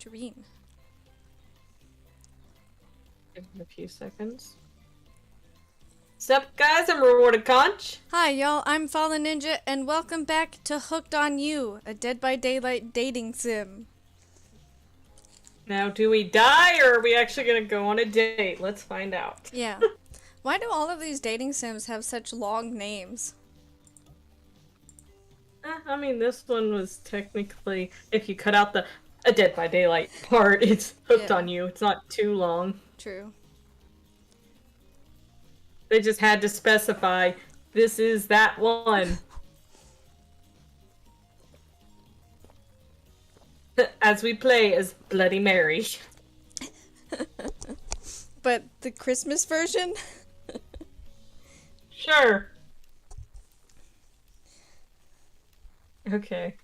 stream. Give it a few seconds. Sup, guys? I'm Rewarded Conch. Hi, y'all. I'm Fallen Ninja, and welcome back to Hooked on You, a Dead by Daylight dating sim. Now, do we die, or are we actually gonna go on a date? Let's find out. Yeah. Why do all of these dating sims have such long names? I mean, this one was technically, if you cut out the a Dead by Daylight part, it's Hooked Yeah. on You. It's not too long. True. They just had to specify, this is that one. As we play as Bloody Mary. But the Christmas version? Sure. Okay.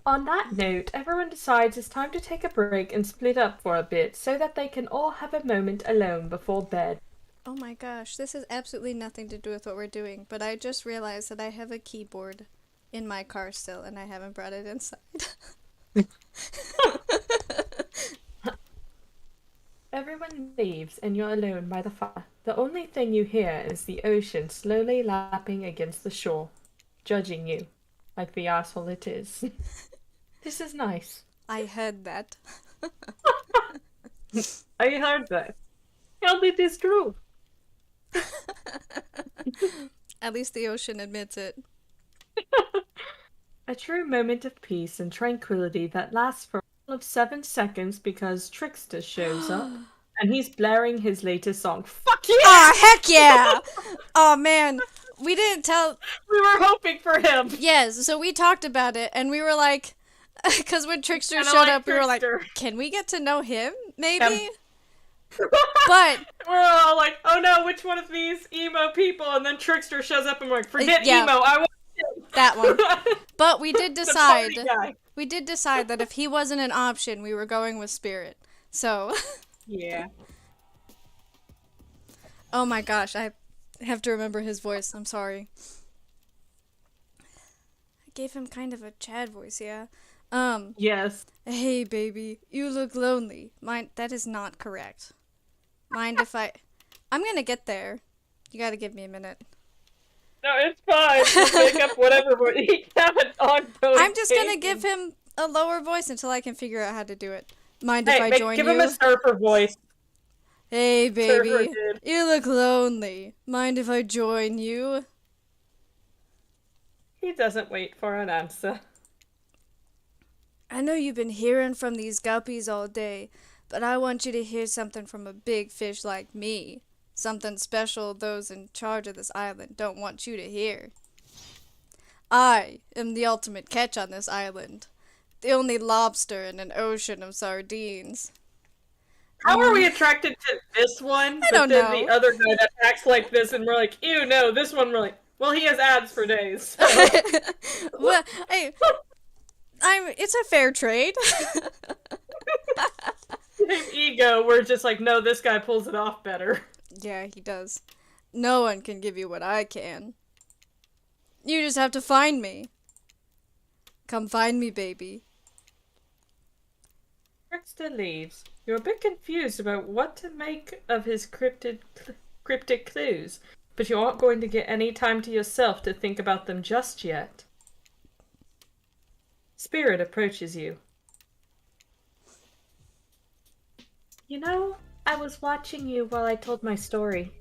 On that note, everyone decides it's time to take a break and split up for a bit so that they can all have a moment alone before bed. Oh my gosh, this has absolutely nothing to do with what we're doing, but I just realized that I have a keyboard in my car still, and I haven't brought it inside. Everyone leaves and you're alone by the fire. The only thing you hear is the ocean slowly lapping against the shore, judging you, like the asshole it is. This is nice. I heard that. I heard that. And it is true. At least the ocean admits it. A true moment of peace and tranquility that lasts for all of 7 seconds because Trickster shows up and he's blaring his latest song. Fuck yeah! Aw, heck yeah! Oh man, we didn't tell. We were hoping for him. Yes, so we talked about it, and we were like, because when Trickster Kinda showed like up, we were like, Trickster. can we get to know him, maybe? Yep. But We're all like, oh no, which one of these emo people? And then Trickster shows up and we're like, forget yeah. emo, I want him. that one. But we did The decide. pony guy. We did decide that if he wasn't an option, we were going with Spirit. So, Yeah. oh my gosh, I have to remember his voice. I'm sorry. I gave him kind of a Chad voice, yeah. Yes. Hey baby, you look lonely. That is not correct. Mind if I'm gonna get there. You gotta give me a minute. No, it's fine. We'll make up whatever. He can have an ongoing. I'm just gonna thing. give him a lower voice until I can figure out how to do it. Mind if I join give you? him a surfer voice. Hey Surfer baby, dude. you look lonely. Mind if I join you? He doesn't wait for an answer. I know you've been hearing from these guppies all day, but I want you to hear something from a big fish like me. Something special those in charge of this island don't want you to hear. I am the ultimate catch on this island. The only lobster in an ocean of sardines. How are we attracted to this one? I don't but then know. the other guy that acts like this, and we're like, ew, no. This one, we're like, well, he has abs for days. So. Well, it's a fair trade. Same ego. We're just like, no, this guy pulls it off better. Yeah, he does. No one can give you what I can. You just have to find me. Come find me, baby. Trickster leaves. You're a bit confused about what to make of his cryptic clues, but you aren't going to get any time to yourself to think about them just yet. Spirit approaches you. You know, I was watching you while I told my story.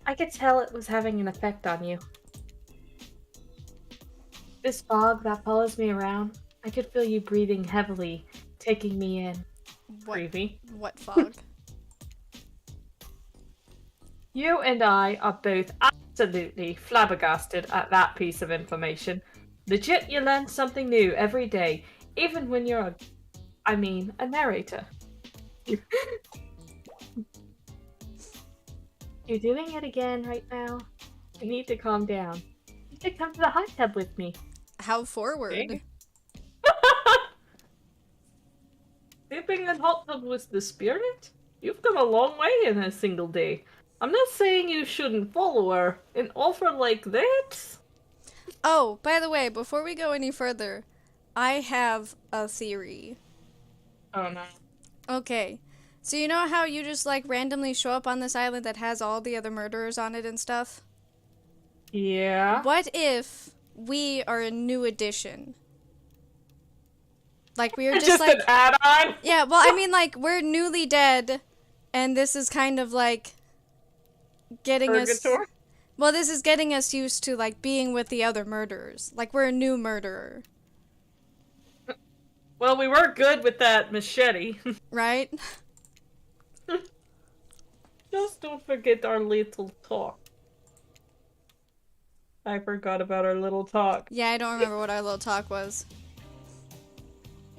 I could tell it was having an effect on you. This fog that follows me around, I could feel you breathing heavily, taking me in. What? Creepy. What fog? You and I are both absolutely flabbergasted at that piece of information. Legit, you learn something new every day, even when you're a narrator. You're doing it again right now. You need to calm down. You should come to the hot tub with me. How forward? Okay. Dipping in hot tub with the spirit? You've come a long way in a single day. I'm not saying you shouldn't follow her. An offer like that? Oh, by the way, before we go any further, I have a theory. Oh no. Okay. So you know how you just like randomly show up on this island that has all the other murderers on it and stuff? Yeah. What if we are a new addition? Like we are just like an add-on? yeah, well I mean like we're newly dead and this is kind of like getting us Purgatory? well this is getting us used to like being with the other murderers. Like we're a new murderer, Well, we were good with that machete. right? Just don't forget our little talk. I forgot about our little talk. Yeah, I don't remember what our little talk was.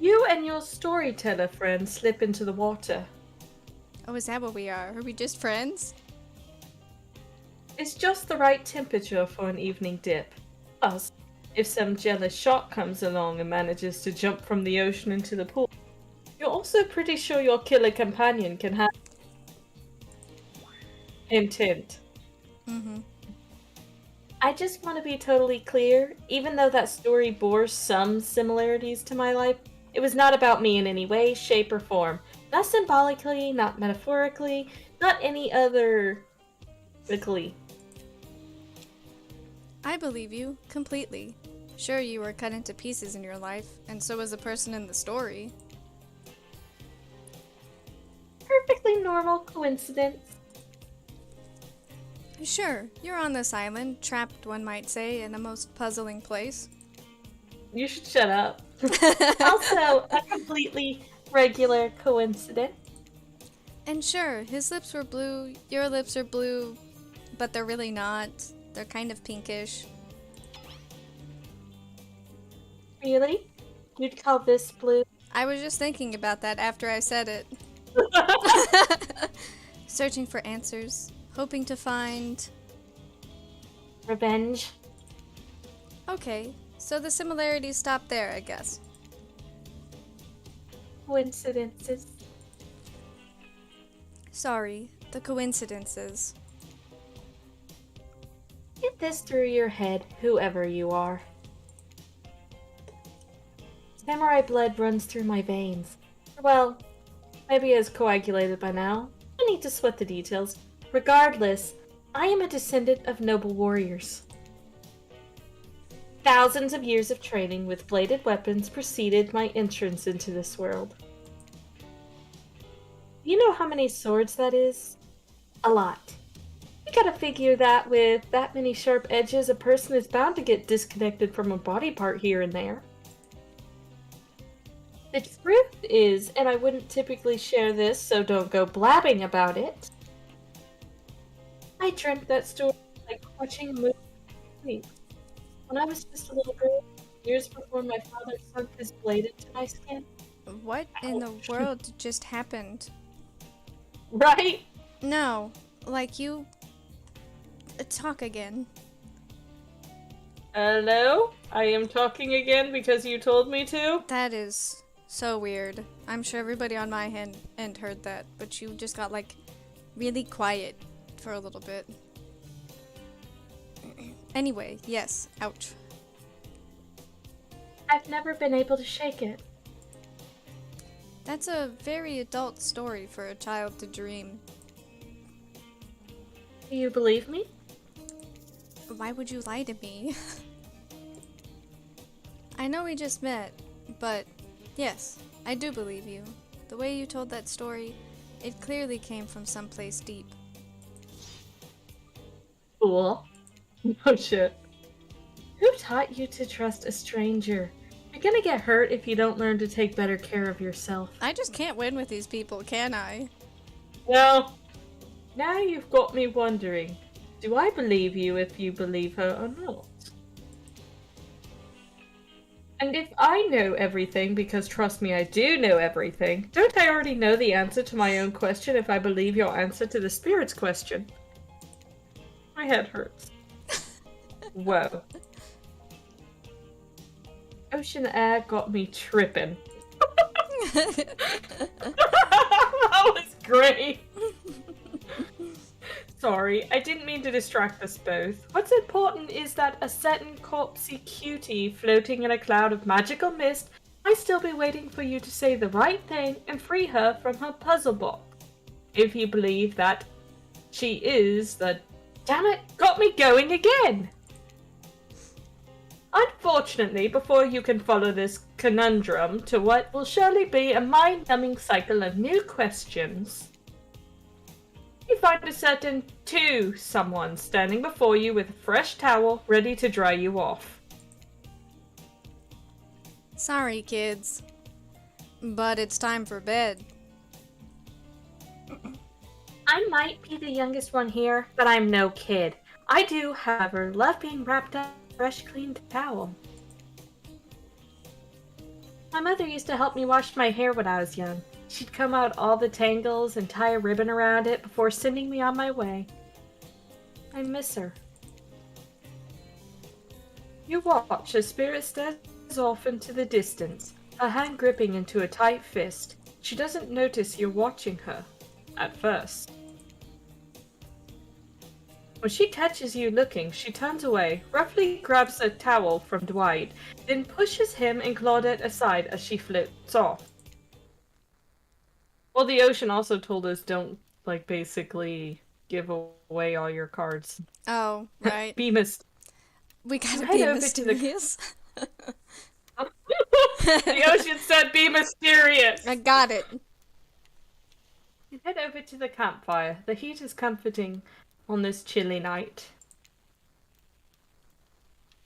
You and your storyteller friend slip into the water. Oh, is that what we are? Are we just friends? It's just the right temperature for an evening dip. Plus, if some jealous shark comes along and manages to jump from the ocean into the pool, you're also pretty sure your killer companion can have. Hint, hint. Mm-hmm. I just want to be totally clear, even though that story bore some similarities to my life, it was not about me in any way, shape, or form. Not symbolically, not metaphorically, not any other. I believe you completely. Sure, you were cut into pieces in your life, and so was the person in the story. Perfectly normal coincidence. Sure, you're on this island, trapped, one might say, in a most puzzling place. You should shut up. Also, a completely regular coincidence. And sure, his lips were blue, your lips are blue, but they're really not. They're kind of pinkish. Really? You'd call this blue? I was just thinking about that after I said it. Searching for answers, hoping to find... Revenge. Okay, so the similarities stop there, I guess. Coincidences. Sorry, the coincidences. Get this through your head, whoever you are. Samurai blood runs through my veins. Well, maybe it's coagulated by now. I need to sweat the details. Regardless, I am a descendant of noble warriors. Thousands of years of training with bladed weapons preceded my entrance into this world. You know how many swords that is? A lot. You gotta figure that with that many sharp edges, a person is bound to get disconnected from a body part here and there. The truth is, and I wouldn't typically share this, so don't go blabbing about it, I dreamt that story like watching a movie. When I was just a little girl, years before my father sunk his blade into my skin. What in the world just happened? Right? No, like you... Talk again. Hello? I am talking again because you told me to? That is so weird. I'm sure everybody on my end heard that, but you just got like really quiet for a little bit. Anyway, yes, ouch. I've never been able to shake it. That's a very adult story for a child to dream. Do you believe me? Why would you lie to me? I know we just met, but yes, I do believe you. The way you told that story, it clearly came from someplace deep. Cool. No shit. Who taught you to trust a stranger? You're gonna get hurt if you don't learn to take better care of yourself. I just can't win with these people, can I? Well, now you've got me wondering, do I believe you if you believe her or not? And if I know everything, because trust me, I do know everything, don't I already know the answer to my own question if I believe your answer to the spirit's question? My head hurts. Whoa. Ocean air got me tripping. That was great. sorry. I didn't mean to distract us both. What's important is that a certain corpsey cutie floating in a cloud of magical mist might still be waiting for you to say the right thing and free her from her puzzle box. If you believe that she is the... Damn it, got me going again! Unfortunately, before you can follow this conundrum to what will surely be a mind-numbing cycle of new questions, you find a certain someone standing before you with a fresh towel ready to dry you off. Sorry, kids. But it's time for bed. I might be the youngest one here, but I'm no kid. I do, however, love being wrapped up in a fresh, clean towel. My mother used to help me wash my hair when I was young. She'd comb out all the tangles and tie a ribbon around it before sending me on my way. I miss her. You watch as Spirit stares off into the distance, her hand gripping into a tight fist. She doesn't notice you're watching her, at first. When she catches you looking, she turns away, roughly grabs a towel from Dwight, then pushes him and Claudette aside as she floats off. Well, the ocean also told us don't, basically give away all your cards. Oh, right. Be We gotta be mysterious. The ocean said be mysterious! I got it. You head over to the campfire. The heat is comforting on this chilly night.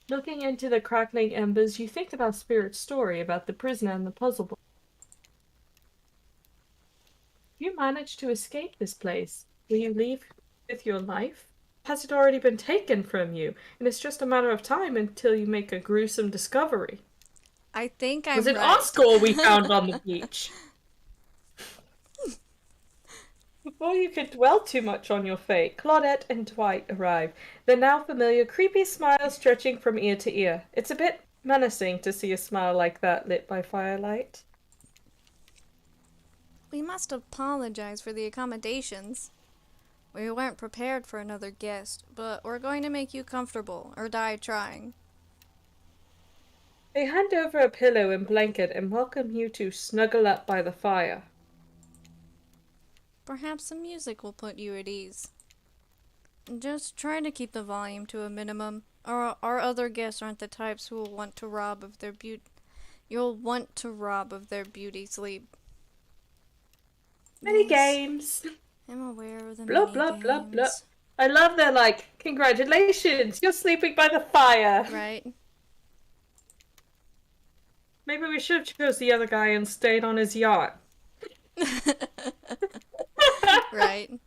Looking into the crackling embers, you think about Spirit's story about the prisoner and the puzzle book. You managed to escape this place. Will you leave with your life? Has it already been taken from you? And it's just a matter of time until you make a gruesome discovery. I think I'm Was it right. Oscar we found on the beach? Before you could dwell too much on your fate, Claudette and Dwight arrive, their now familiar creepy smile stretching from ear to ear. It's a bit menacing to see a smile like that lit by firelight. We must apologize for the accommodations. We weren't prepared for another guest, but we're going to make you comfortable, or die trying. They hand over a pillow and blanket and welcome you to snuggle up by the fire. Perhaps some music will put you at ease. Just try to keep the volume to a minimum, or our other guests aren't the types who will want to rob of their You'll want to rob of their beauty sleep. Many games. I'm aware of the Blah, many blah, games. blah, blah. I love their congratulations, you're sleeping by the fire. Right. Maybe we should have chose the other guy and stayed on his yacht. Right.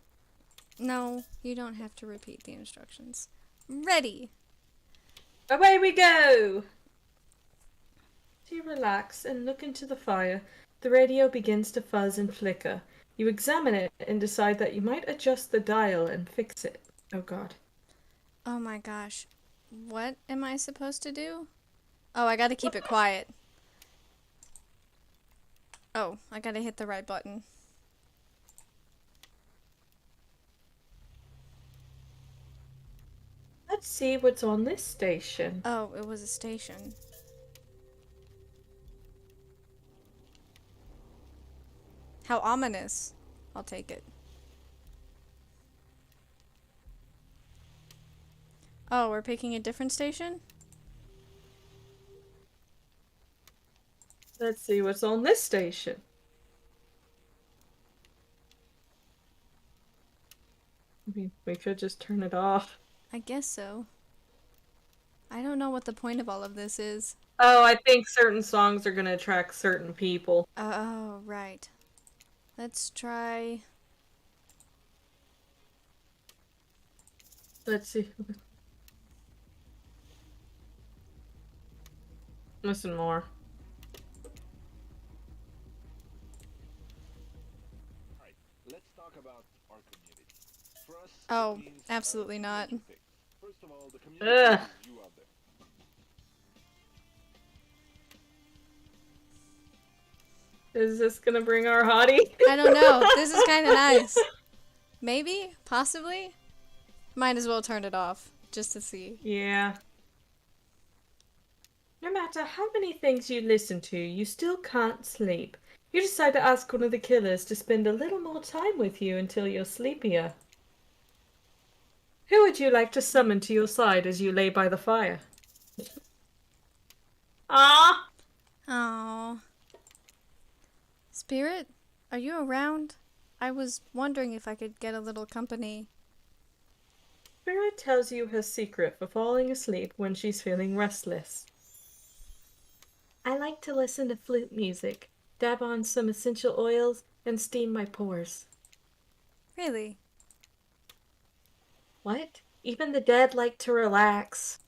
No, you don't have to repeat the instructions. Ready. Away we go! You relax and look into the fire. The radio begins to fuzz and flicker. You examine it and decide that you might adjust the dial and fix it. Oh god. Oh my gosh. What am I supposed to do? Oh, I gotta keep it quiet. Oh, I gotta hit the right button. Let's see what's on this station. Oh, it was a station. How ominous. I'll take it. Oh, we're picking a different station? Let's see what's on this station. I mean, we could just turn it off. I guess so. I don't know what the point of all of this is. Oh, I think certain songs are gonna attract certain people. Oh, right. Let's try... Let's see. Listen more. Alright, let's talk about our community. For us, Oh, it means, absolutely not. two things. First of all, the community Ugh. is you out there. Is this gonna bring our hottie? I don't know. This is kind of nice. Maybe? Possibly? Might as well turn it off, just to see. Yeah. No matter how many things you listen to, you still can't sleep. You decide to ask one of the killers to spend a little more time with you until you're sleepier. Who would you like to summon to your side as you lay by the fire? Ah! Oh. Spirit, are you around? I was wondering if I could get a little company. Spirit tells you her secret for falling asleep when she's feeling restless. I like to listen to flute music, dab on some essential oils, and steam my pores. Really? What? Even the dead like to relax.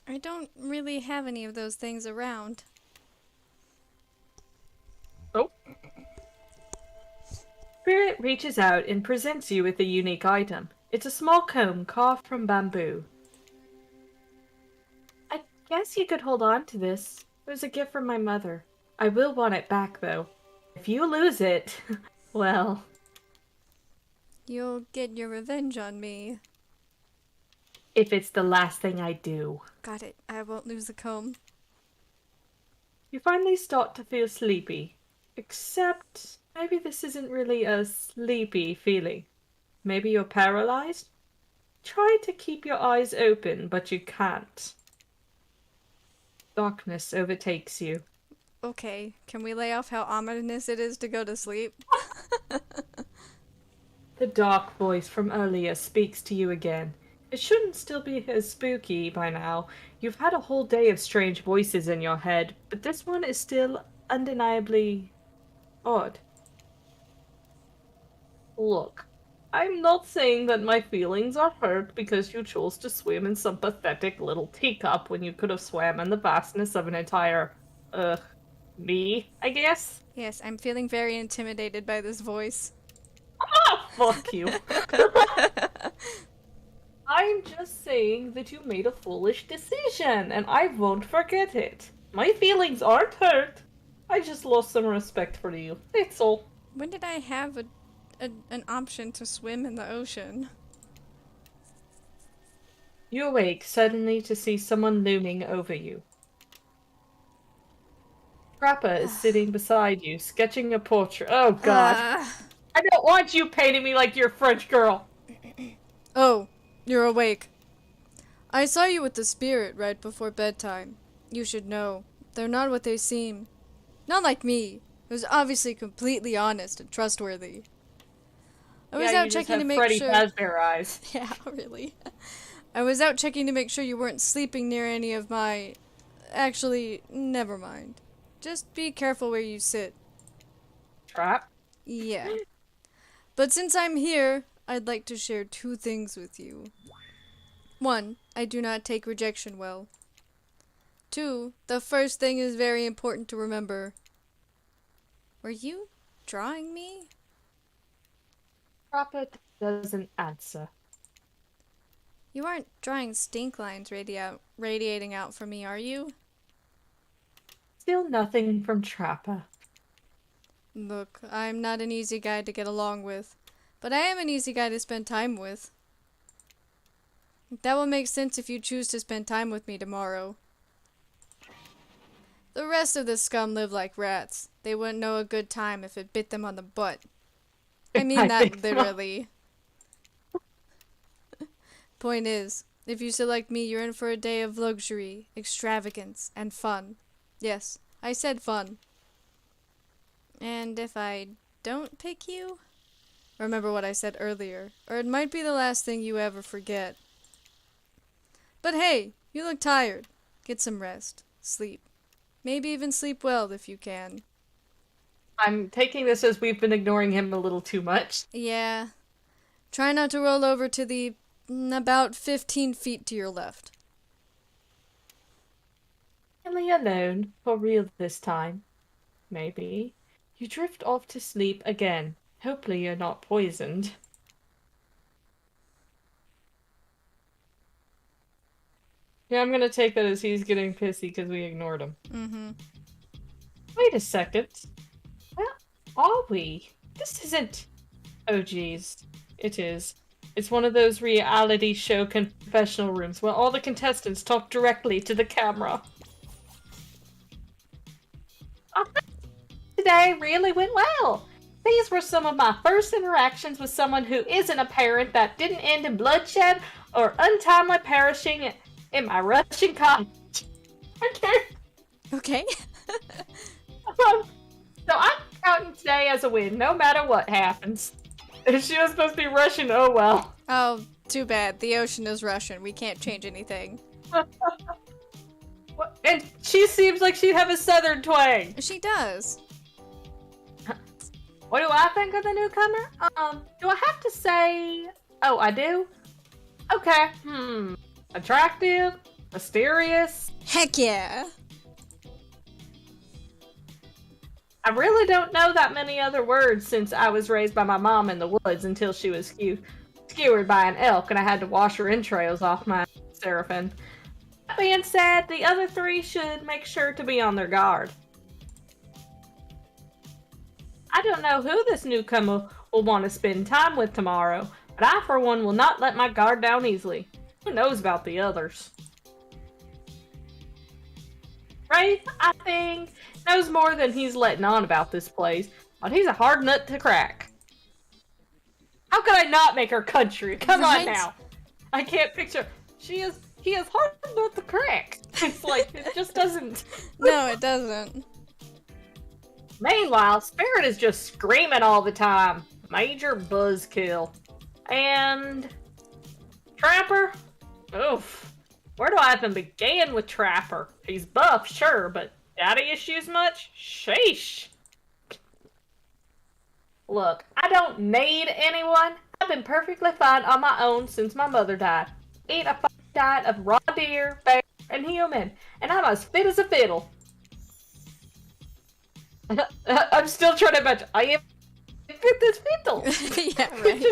I don't really have any of those things around. Oh. Spirit reaches out and presents you with a unique item. It's a small comb carved from bamboo. I guess you could hold on to this. It was a gift from my mother. I will want it back, though. If you lose it, well... You'll get your revenge on me. If it's the last thing I do. Got it. I won't lose the comb. You finally start to feel sleepy. Except, maybe this isn't really a sleepy feeling. Maybe you're paralyzed? Try to keep your eyes open, but you can't. Darkness overtakes you. Okay, can we lay off how ominous it is to go to sleep? The dark voice from earlier speaks to you again. It shouldn't still be as spooky by now. You've had a whole day of strange voices in your head, but this one is still undeniably odd. Look, I'm not saying that my feelings are hurt because you chose to swim in some pathetic little teacup when you could have swam in the vastness of an entire, me, I guess? Yes, I'm feeling very intimidated by this voice. Ah, fuck you. I'm just saying that you made a foolish decision, and I won't forget it. My feelings aren't hurt. I just lost some respect for you. That's all. When did I have an option to swim in the ocean? You awake suddenly to see someone looming over you. Krappa is sitting beside you, sketching a portrait. Oh god. I don't want you painting me like you're a French girl. Oh, you're awake. I saw you with the spirit right before bedtime. You should know, they're not what they seem. Not like me, who's obviously completely honest and trustworthy. I was out checking to make Freddy sure. Fazbear eyes. Yeah, really. I was out checking to make sure you weren't sleeping near any of my... Actually, never mind. Just be careful where you sit. Trap? Yeah. But since I'm here, I'd like to share 2 things with you. 1, I do not take rejection well. 2, the first thing is very important to remember. Were you drawing me? Krappa doesn't answer. You aren't drawing stink lines radiating out from me, are you? Still nothing from Trappa. Look, I'm not an easy guy to get along with, but I am an easy guy to spend time with. That will make sense if you choose to spend time with me tomorrow. The rest of the scum live like rats. They wouldn't know a good time if it bit them on the butt. I mean that literally. Point is, if you select me, you're in for a day of luxury, extravagance, and fun. Yes, I said fun. And if I don't pick you, remember what I said earlier, or it might be the last thing you ever forget. But hey, you look tired. Get some rest. Sleep. Maybe even sleep well if you can. I'm taking this as we've been ignoring him a little too much. Yeah. Try not to roll over to the about 15 feet to your left. Finally alone, for real this time. Maybe. You drift off to sleep again. Hopefully you're not poisoned. Yeah, I'm gonna take that as he's getting pissy because we ignored him. Mm-hmm. Wait a second. Where are we? This isn't... Oh, geez. It is. It's one of those reality show confessional rooms where all the contestants talk directly to the camera. I think today really went well. These were some of my first interactions with someone who isn't a parent that didn't end in bloodshed or untimely perishing in my Russian college. Okay. Okay. So I'm counting today as a win, no matter what happens. If she was supposed to be Russian, oh well. Oh, too bad. The ocean is Russian. We can't change anything. And she seems like she'd have a southern twang. She does. What do I think of the newcomer? Do I have to say... Oh, I do? Okay, attractive? Mysterious? Heck yeah. I really don't know that many other words since I was raised by my mom in the woods until she was skewered by an elk and I had to wash her entrails off my seraphim. That being said, the other three should make sure to be on their guard. I don't know who this newcomer will want to spend time with tomorrow, but I for one will not let my guard down easily. Who knows about the others? Wraith, I think, knows more than he's letting on about this place, but he's a hard nut to crack. How could I not make her country? Come on Right? now. I can't picture. He is hard nut to crack. It's like, it just doesn't. No, it doesn't. Meanwhile, Spirit is just screaming all the time. Major buzzkill. And... Trapper? Oof. Where do I even begin with Trapper? He's buff, sure, but daddy issues much? Sheesh. Look, I don't need anyone. I've been perfectly fine on my own since my mother died. Eat a fine diet of raw deer, bear, and human, and I'm as fit as a fiddle. I'm still trying to imagine. I am fit this fiddle. Yeah, right.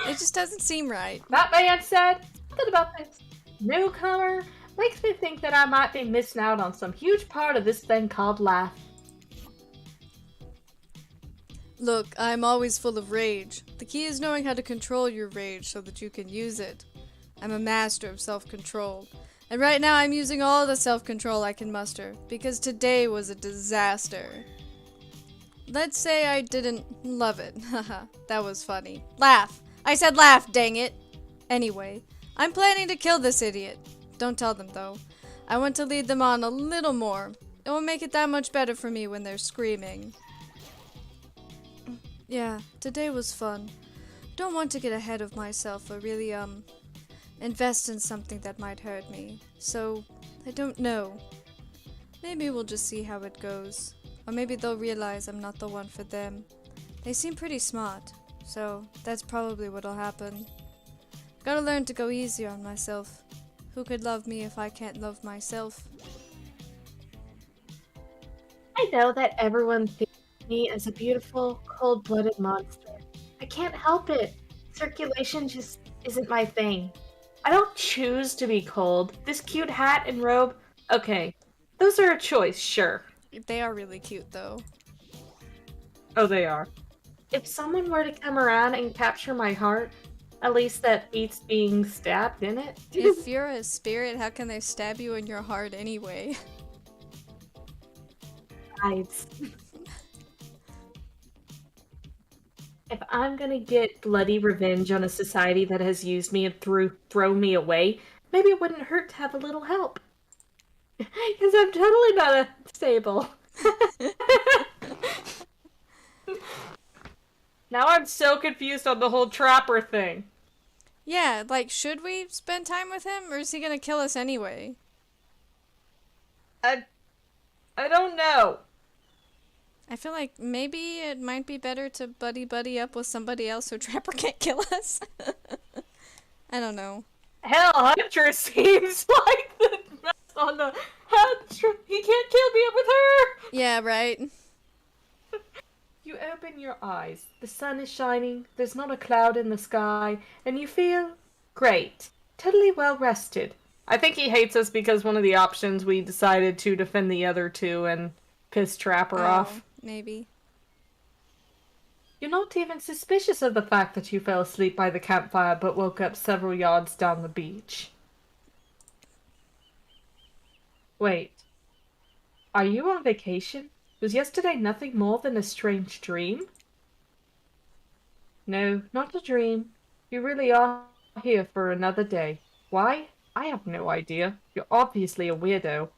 It just doesn't seem right. That being said, something about this newcomer makes me think that I might be missing out on some huge part of this thing called life. Look, I'm always full of rage. The key is knowing how to control your rage so that you can use it. I'm a master of self-control. And right now I'm using all the self-control I can muster, because today was a disaster. Let's say I didn't love it. Haha, that was funny. Laugh! I said laugh, dang it! Anyway, I'm planning to kill this idiot. Don't tell them though. I want to lead them on a little more. It will make it that much better for me when they're screaming. Yeah, today was fun. Don't want to get ahead of myself or really, invest in something that might hurt me. So, I don't know. Maybe we'll just see how it goes. Or maybe they'll realize I'm not the one for them. They seem pretty smart, so that's probably what'll happen. Gotta learn to go easier on myself. Who could love me if I can't love myself? I know that everyone thinks of me as a beautiful, cold-blooded monster. I can't help it. Circulation just isn't my thing. I don't choose to be cold. This cute hat and robe, okay, those are a choice, sure. They are really cute though. Oh, they are. If someone were to come around and capture my heart, at least that beats being stabbed in it. If you're a spirit, how can they stab you in your heart anyway? Guys. If I'm gonna get bloody revenge on a society that has used me and thrown me away, maybe it wouldn't hurt to have a little help. Because I'm totally not stable. Now I'm so confused on the whole Trapper thing. Yeah, like, should we spend time with him, or is he gonna kill us anyway? I don't know. I feel like maybe it might be better to buddy up with somebody else so Trapper can't kill us. I don't know. Hell, Hunter seems like the best on the Hunter. He can't kill me up with her. Yeah, right? You open your eyes. The sun is shining. There's not a cloud in the sky, and you feel great. Totally well rested. I think he hates us because one of the options we decided to defend the other two and piss Trapper off. Maybe. You're not even suspicious of the fact that you fell asleep by the campfire but woke up several yards down the beach. Wait, are you on vacation? Was yesterday nothing more than a strange dream? No, not a dream. You really are here for another day. Why? I have no idea. You're obviously a weirdo.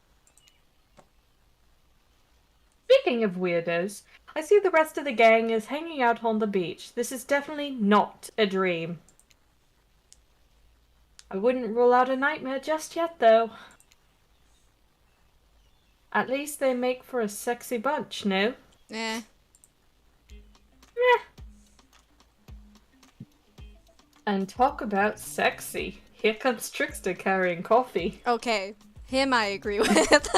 Speaking of weirdos, I see the rest of the gang is hanging out on the beach. This is definitely not a dream. I wouldn't rule out a nightmare just yet, though. At least they make for a sexy bunch, no? Eh. Meh. And talk about sexy. Here comes Trickster carrying coffee. Okay. Him I agree with.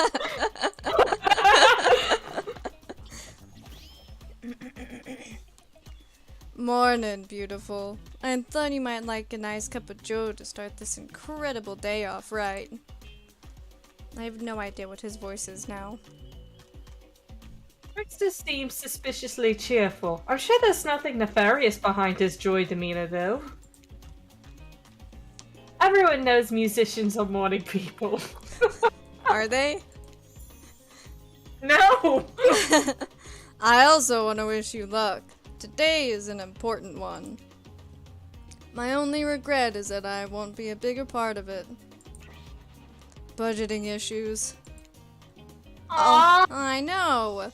Morning, beautiful. I thought you might like a nice cup of joe to start this incredible day off right. I have no idea what his voice is now. Trickster seems suspiciously cheerful. I'm sure there's nothing nefarious behind his joy demeanor, though. Everyone knows musicians are morning people. Are they? No! I also want to wish you luck. Today is an important one. My only regret is that I won't be a bigger part of it. Budgeting issues. Aww. Oh, I know.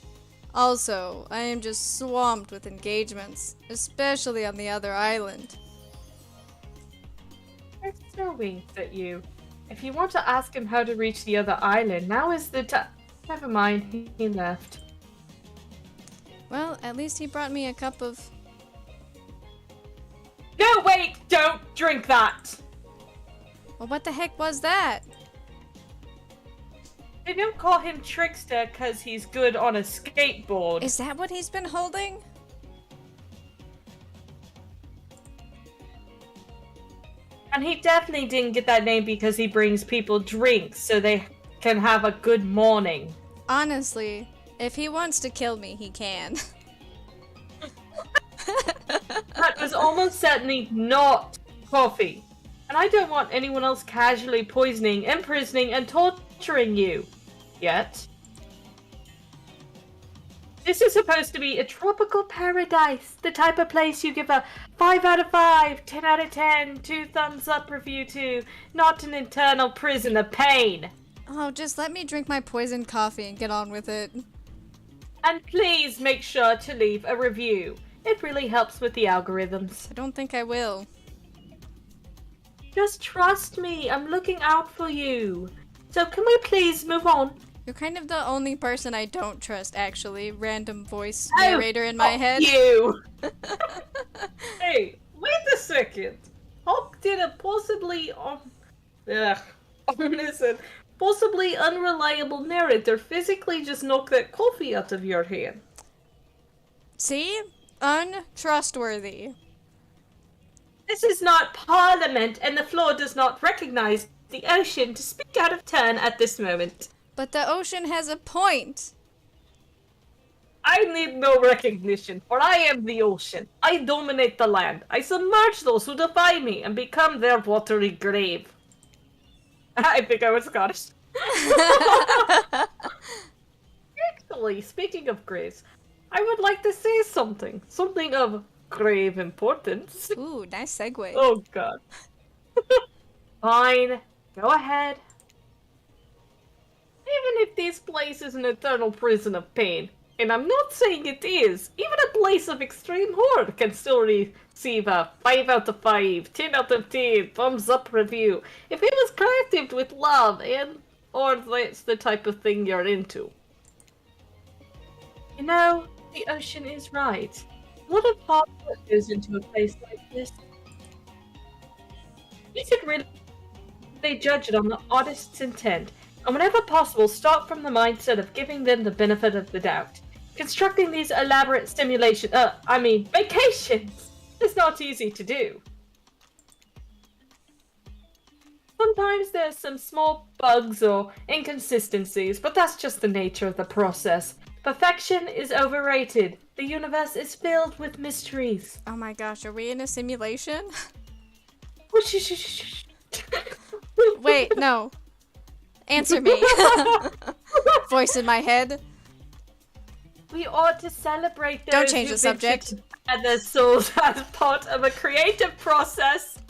Also, I am just swamped with engagements, especially on the other island. Trickster winks at you. If you want to ask him how to reach the other island, now is the time. Never mind, he left. Well, at least he brought me a cup of... No, wait! Don't drink that! Well, what the heck was that? They don't call him Trickster because he's good on a skateboard. Is that what he's been holding? And he definitely didn't get that name because he brings people drinks so they can have a good morning. Honestly, if he wants to kill me, he can. That was almost certainly not coffee. And I don't want anyone else casually poisoning, imprisoning, and torturing you. Yet. This is supposed to be a tropical paradise. The type of place you give a 5 out of 5, 10 out of 10, 2 thumbs up review to. Not an eternal prison of pain. Oh, just let me drink my poisoned coffee and get on with it. And please make sure to leave a review. It really helps with the algorithms. I don't think I will. Just trust me, I'm looking out for you. So can we please move on? You're kind of the only person I don't trust, actually. Random voice Oh, narrator in my head. You! Hey, wait a second. How did a possibly possibly unreliable narrator physically just knock that coffee out of your hand? See? Untrustworthy. This is not Parliament, and the floor does not recognize the ocean to speak out of turn at this moment. But the ocean has a point. I need no recognition, for I am the ocean. I dominate the land. I submerge those who defy me and become their watery grave. I think I was Scottish. Actually, speaking of graves, I would like to say something. Something of grave importance. Ooh, nice segue. Oh god. Fine. Go ahead. Even if this place is an eternal prison of pain, and I'm not saying it is, even a place of extreme horror can still receive a 5 out of 5, 10 out of 10, thumbs up review, if it was crafted with love and or that's the type of thing you're into. You know, the ocean is right. A lot of hard work goes into a place like this. You should really judge it on the artist's intent, and whenever possible, start from the mindset of giving them the benefit of the doubt. Constructing these elaborate vacations is not easy to do. Sometimes there's some small bugs or inconsistencies, but that's just the nature of the process. Perfection is overrated. The universe is filled with mysteries. Oh my gosh, are we in a simulation? Wait, no. Answer me. Voice in my head. We ought to celebrate those Don't change who the subject. and their souls as part of a creative process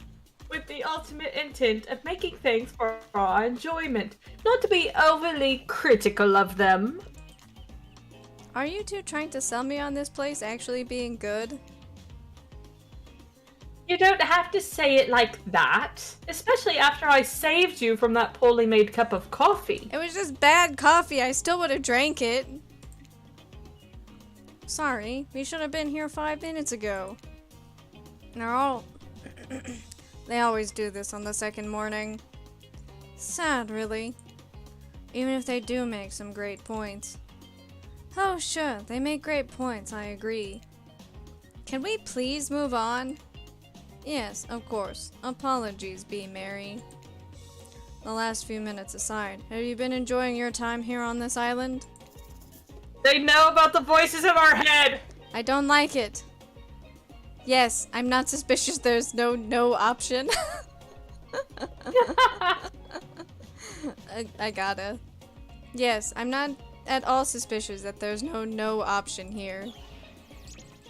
with the ultimate intent of making things for our enjoyment, not to be overly critical of them. Are you two trying to sell me on this place actually being good? You don't have to say it like that, especially after I saved you from that poorly made cup of coffee. It was just bad coffee. I still would have drank it. Sorry, we should have been here 5 minutes ago. They're all... They always do this on the second morning. Sad, really. Even if they do make some great points. Oh, sure, they make great points, I agree. Can we please move on? Yes, of course. Apologies, B. Mary. The last few minutes aside, have you been enjoying your time here on this island? They know about the voices in our head! I don't like it. Yes, I'm not suspicious there's no option. I gotta. Yes, I'm not at all suspicious that there's no option here.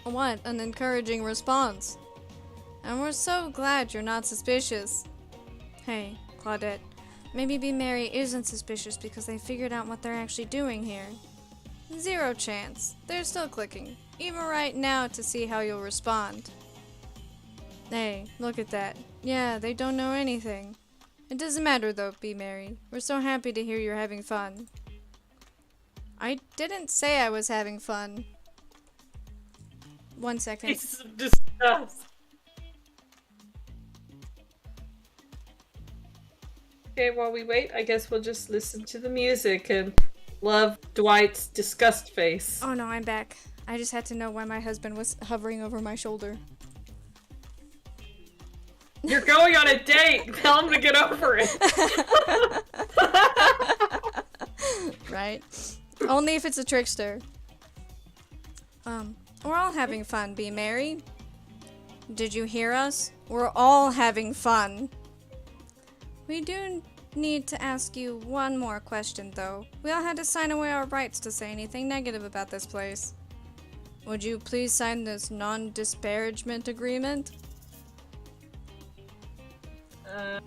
What an encouraging response. And we're so glad you're not suspicious. Hey, Claudette, maybe B. Mary isn't suspicious because they figured out what they're actually doing here. 0 chance. They're still clicking, even right now, to see how you'll respond. Hey, look at that. Yeah, they don't know anything. It doesn't matter though, B. Mary. We're so happy to hear you're having fun. I didn't say I was having fun. 1 second. It's disgust. Okay, while we wait, I guess we'll just listen to the music and love Dwight's disgust face. Oh no, I'm back. I just had to know why my husband was hovering over my shoulder. You're going on a date! Tell him to get over it! Right? Only if it's a trickster. We're all having fun, B. Mary. Did you hear us? We're all having fun. We do need to ask you one more question, though. We all had to sign away our rights to say anything negative about this place. Would you please sign this non-disparagement agreement?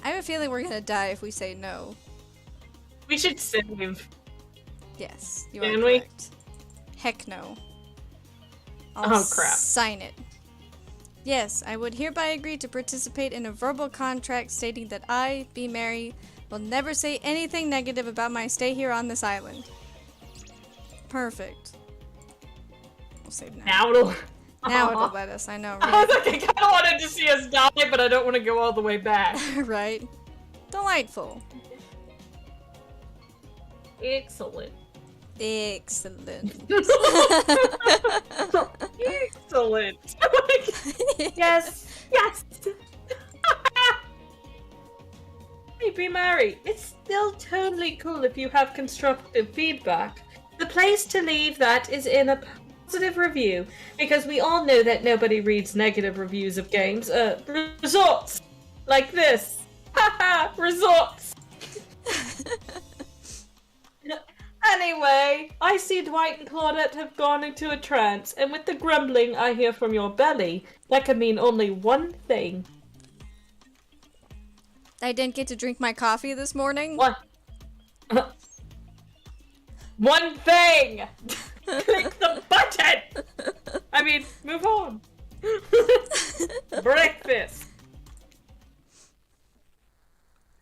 I have a feeling we're gonna die if we say no. We should save. Yes, you Can are we? correct. Heck no. I'll Oh, crap. sign it. Yes, I would hereby agree to participate in a verbal contract stating that I, B. Mary, will never say anything negative about my stay here on this island. Perfect. We'll save now. Now it'll... Now it'll let us, I know, I was right? like, I kind of wanted to see us die, but I don't want to go all the way back. Right? Delightful. Excellent. Excellent. Excellent. Yes. Yes. Hey, be Mary. It's still totally cool if you have constructive feedback. The place to leave that is in a positive review, because we all know that nobody reads negative reviews of games. Results like this. Haha, results. Anyway, I see Dwight and Claudette have gone into a trance, and with the grumbling I hear from your belly, that can mean only one thing. I didn't get to drink my coffee this morning. One. One thing! Click the button! I mean, move on. Breakfast.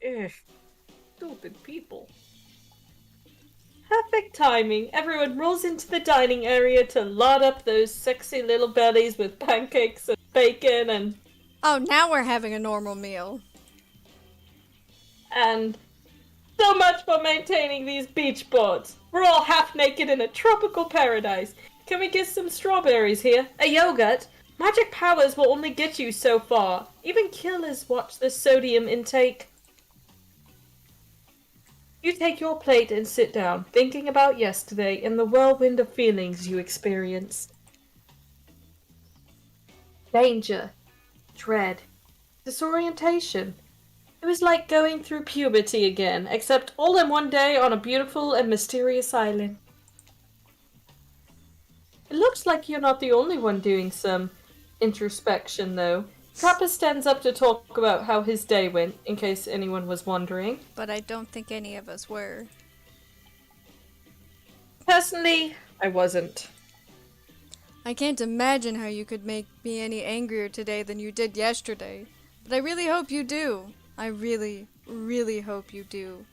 Ugh. Stupid people. Perfect timing. Everyone rolls into the dining area to lard up those sexy little bellies with pancakes and bacon and Oh, now we're having a normal meal. so much for maintaining these beach boards. We're all half naked in a tropical paradise. Can we get some strawberries here? A yogurt? Magic powers will only get you so far. Even killers watch the sodium intake. You take your plate and sit down, thinking about yesterday and the whirlwind of feelings you experienced. Danger, dread, disorientation. It was like going through puberty again, except all in one day on a beautiful and mysterious island. It looks like you're not the only one doing some introspection, though. Kappa stands up to talk about how his day went, in case anyone was wondering. But I don't think any of us were. Personally, I wasn't. I can't imagine how you could make me any angrier today than you did yesterday. But I really hope you do. I really, really hope you do.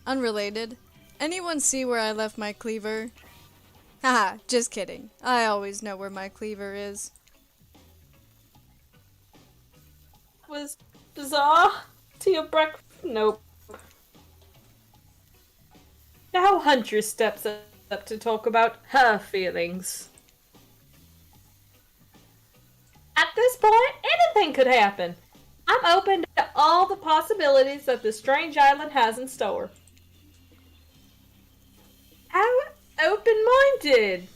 Unrelated. Anyone see where I left my cleaver? Haha, just kidding. I always know where my cleaver is. Was bizarre to your breakfast? Nope. Now Huntress steps up to talk about her feelings. At this point, anything could happen. I'm open to all the possibilities that the strange island has in store. How open-minded!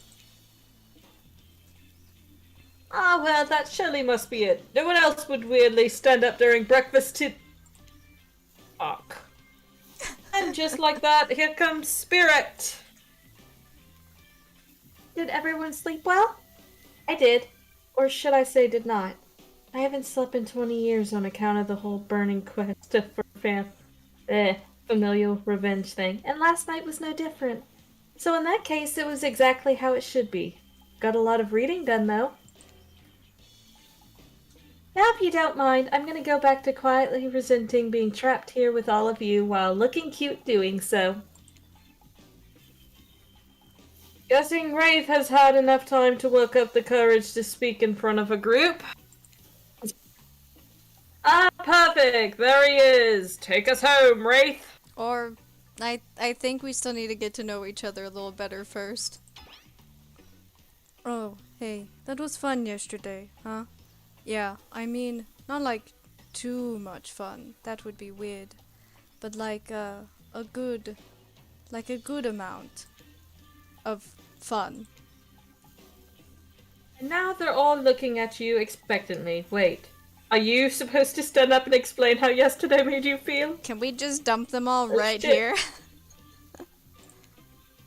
Ah, well, that surely must be it. No one else would weirdly stand up during breakfast to... Fuck. And just like that, here comes Spirit. Did everyone sleep well? I did. Or should I say did not. I haven't slept in 20 years on account of the whole burning quest for familial revenge thing. And last night was no different. So in that case, it was exactly how it should be. Got a lot of reading done, though. Now, if you don't mind, I'm gonna go back to quietly resenting being trapped here with all of you while looking cute doing so. Guessing Wraith has had enough time to work up the courage to speak in front of a group. Ah, perfect! There he is! Take us home, Wraith! Or, I think we still need to get to know each other a little better first. Oh, hey, that was fun yesterday, huh? Yeah, I mean, not like too much fun. That would be weird. But like a good amount of fun. And now they're all looking at you expectantly. Wait, are you supposed to stand up and explain how yesterday made you feel? Can we just dump them all Oh, right shit. here?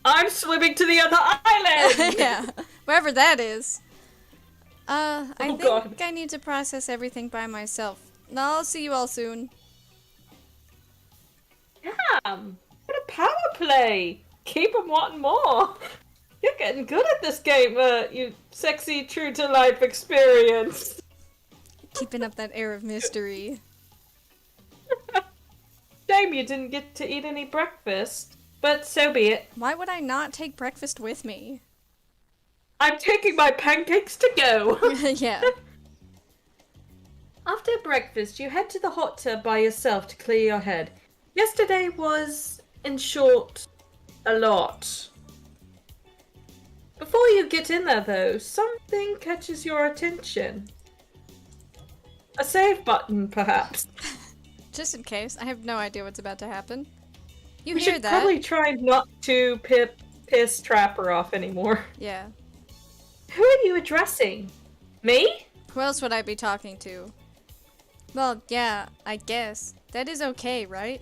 I'm swimming to the other island! Yeah, wherever that is. I Oh, think God. I need to process everything by myself. Now I'll see you all soon. Damn! What a power play! Keep 'em wanting more! You're getting good at this game, you sexy true-to-life experience! Keeping up that air of mystery. Shame you didn't get to eat any breakfast, but so be it. Why would I not take breakfast with me? I'm taking my pancakes to go! Yeah. After breakfast, you head to the hot tub by yourself to clear your head. Yesterday was, in short, a lot. Before you get in there, though, something catches your attention. A save button, perhaps. Just in case. I have no idea what's about to happen. You We hear should that? probably try not to piss Trapper off anymore. Yeah. Who are you addressing? Me? Who else would I be talking to? Well, yeah, I guess. That is okay, right?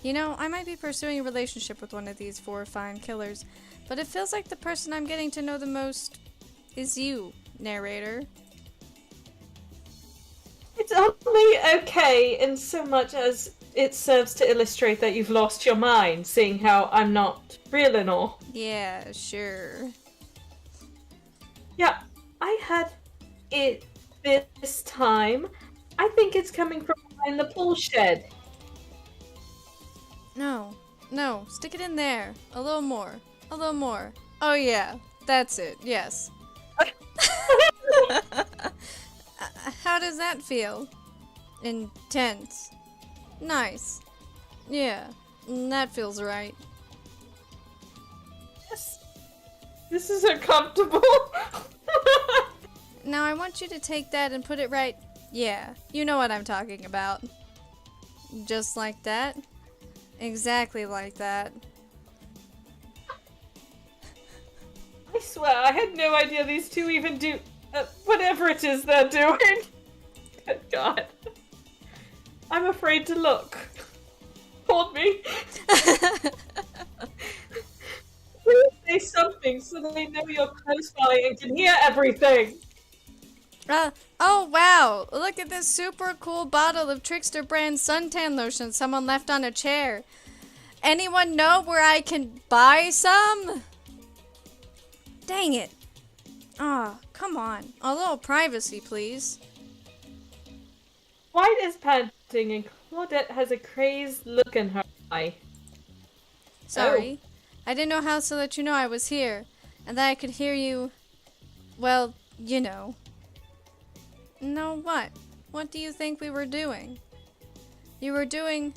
You know, I might be pursuing a relationship with one of these 4 fine killers, but it feels like the person I'm getting to know the most is you, narrator. It's only okay in so much as it serves to illustrate that you've lost your mind, seeing how I'm not real and all. Yeah, sure. Yeah, I had it this time. I think it's coming from behind the pool shed. No, stick it in there. A little more. A little more. Oh yeah, that's it, yes. How does that feel? Intense. Nice. Yeah, that feels right. Yes. This is uncomfortable. Now I want you to take that and put it right. Yeah, you know what I'm talking about. Just like that. Exactly like that. I swear, I had no idea these two even do whatever it is they're doing. Good God. I'm afraid to look. Hold me. Please say something so they know you're close by and can hear everything. Oh wow! Look at this super cool bottle of Trickster brand suntan lotion someone left on a chair. Anyone know where I can buy some? Dang it. Oh, come on. A little privacy, please. White is panting and Claudette has a crazed look in her eye. Sorry. I didn't know how else to let you know I was here, and that I could hear you, well, you know. No, what? What do you think we were doing? You were doing...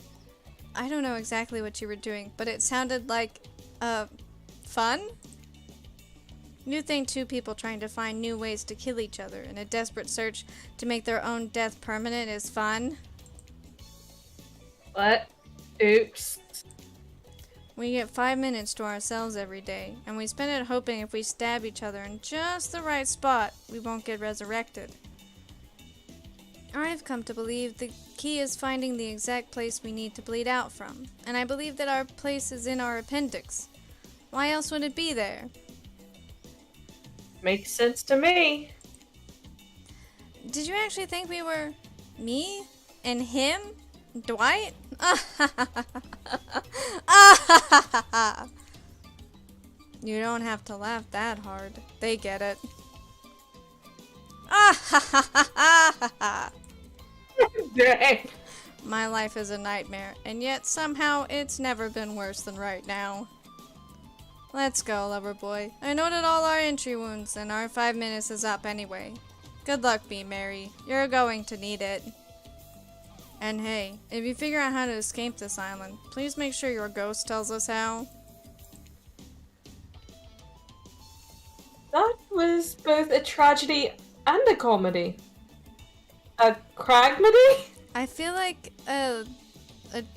I don't know exactly what you were doing, but it sounded like, fun? You think two people trying to find new ways to kill each other in a desperate search to make their own death permanent is fun? What? Oops. We get 5 minutes to ourselves every day, and we spend it hoping if we stab each other in just the right spot, we won't get resurrected. I've come to believe the key is finding the exact place we need to bleed out from, and I believe that our place is in our appendix. Why else would it be there? Makes sense to me. Did you actually think we were me and him? Dwight? You don't have to laugh that hard. They get it. Dang. My life is a nightmare, and yet somehow it's never been worse than right now. Let's go, lover boy. I noted all our entry wounds, and our 5 minutes is up anyway. Good luck, Bee Mary. You're going to need it. And hey, if you figure out how to escape this island, please make sure your ghost tells us how. That was both a tragedy and a comedy. A cragmedy? I feel like a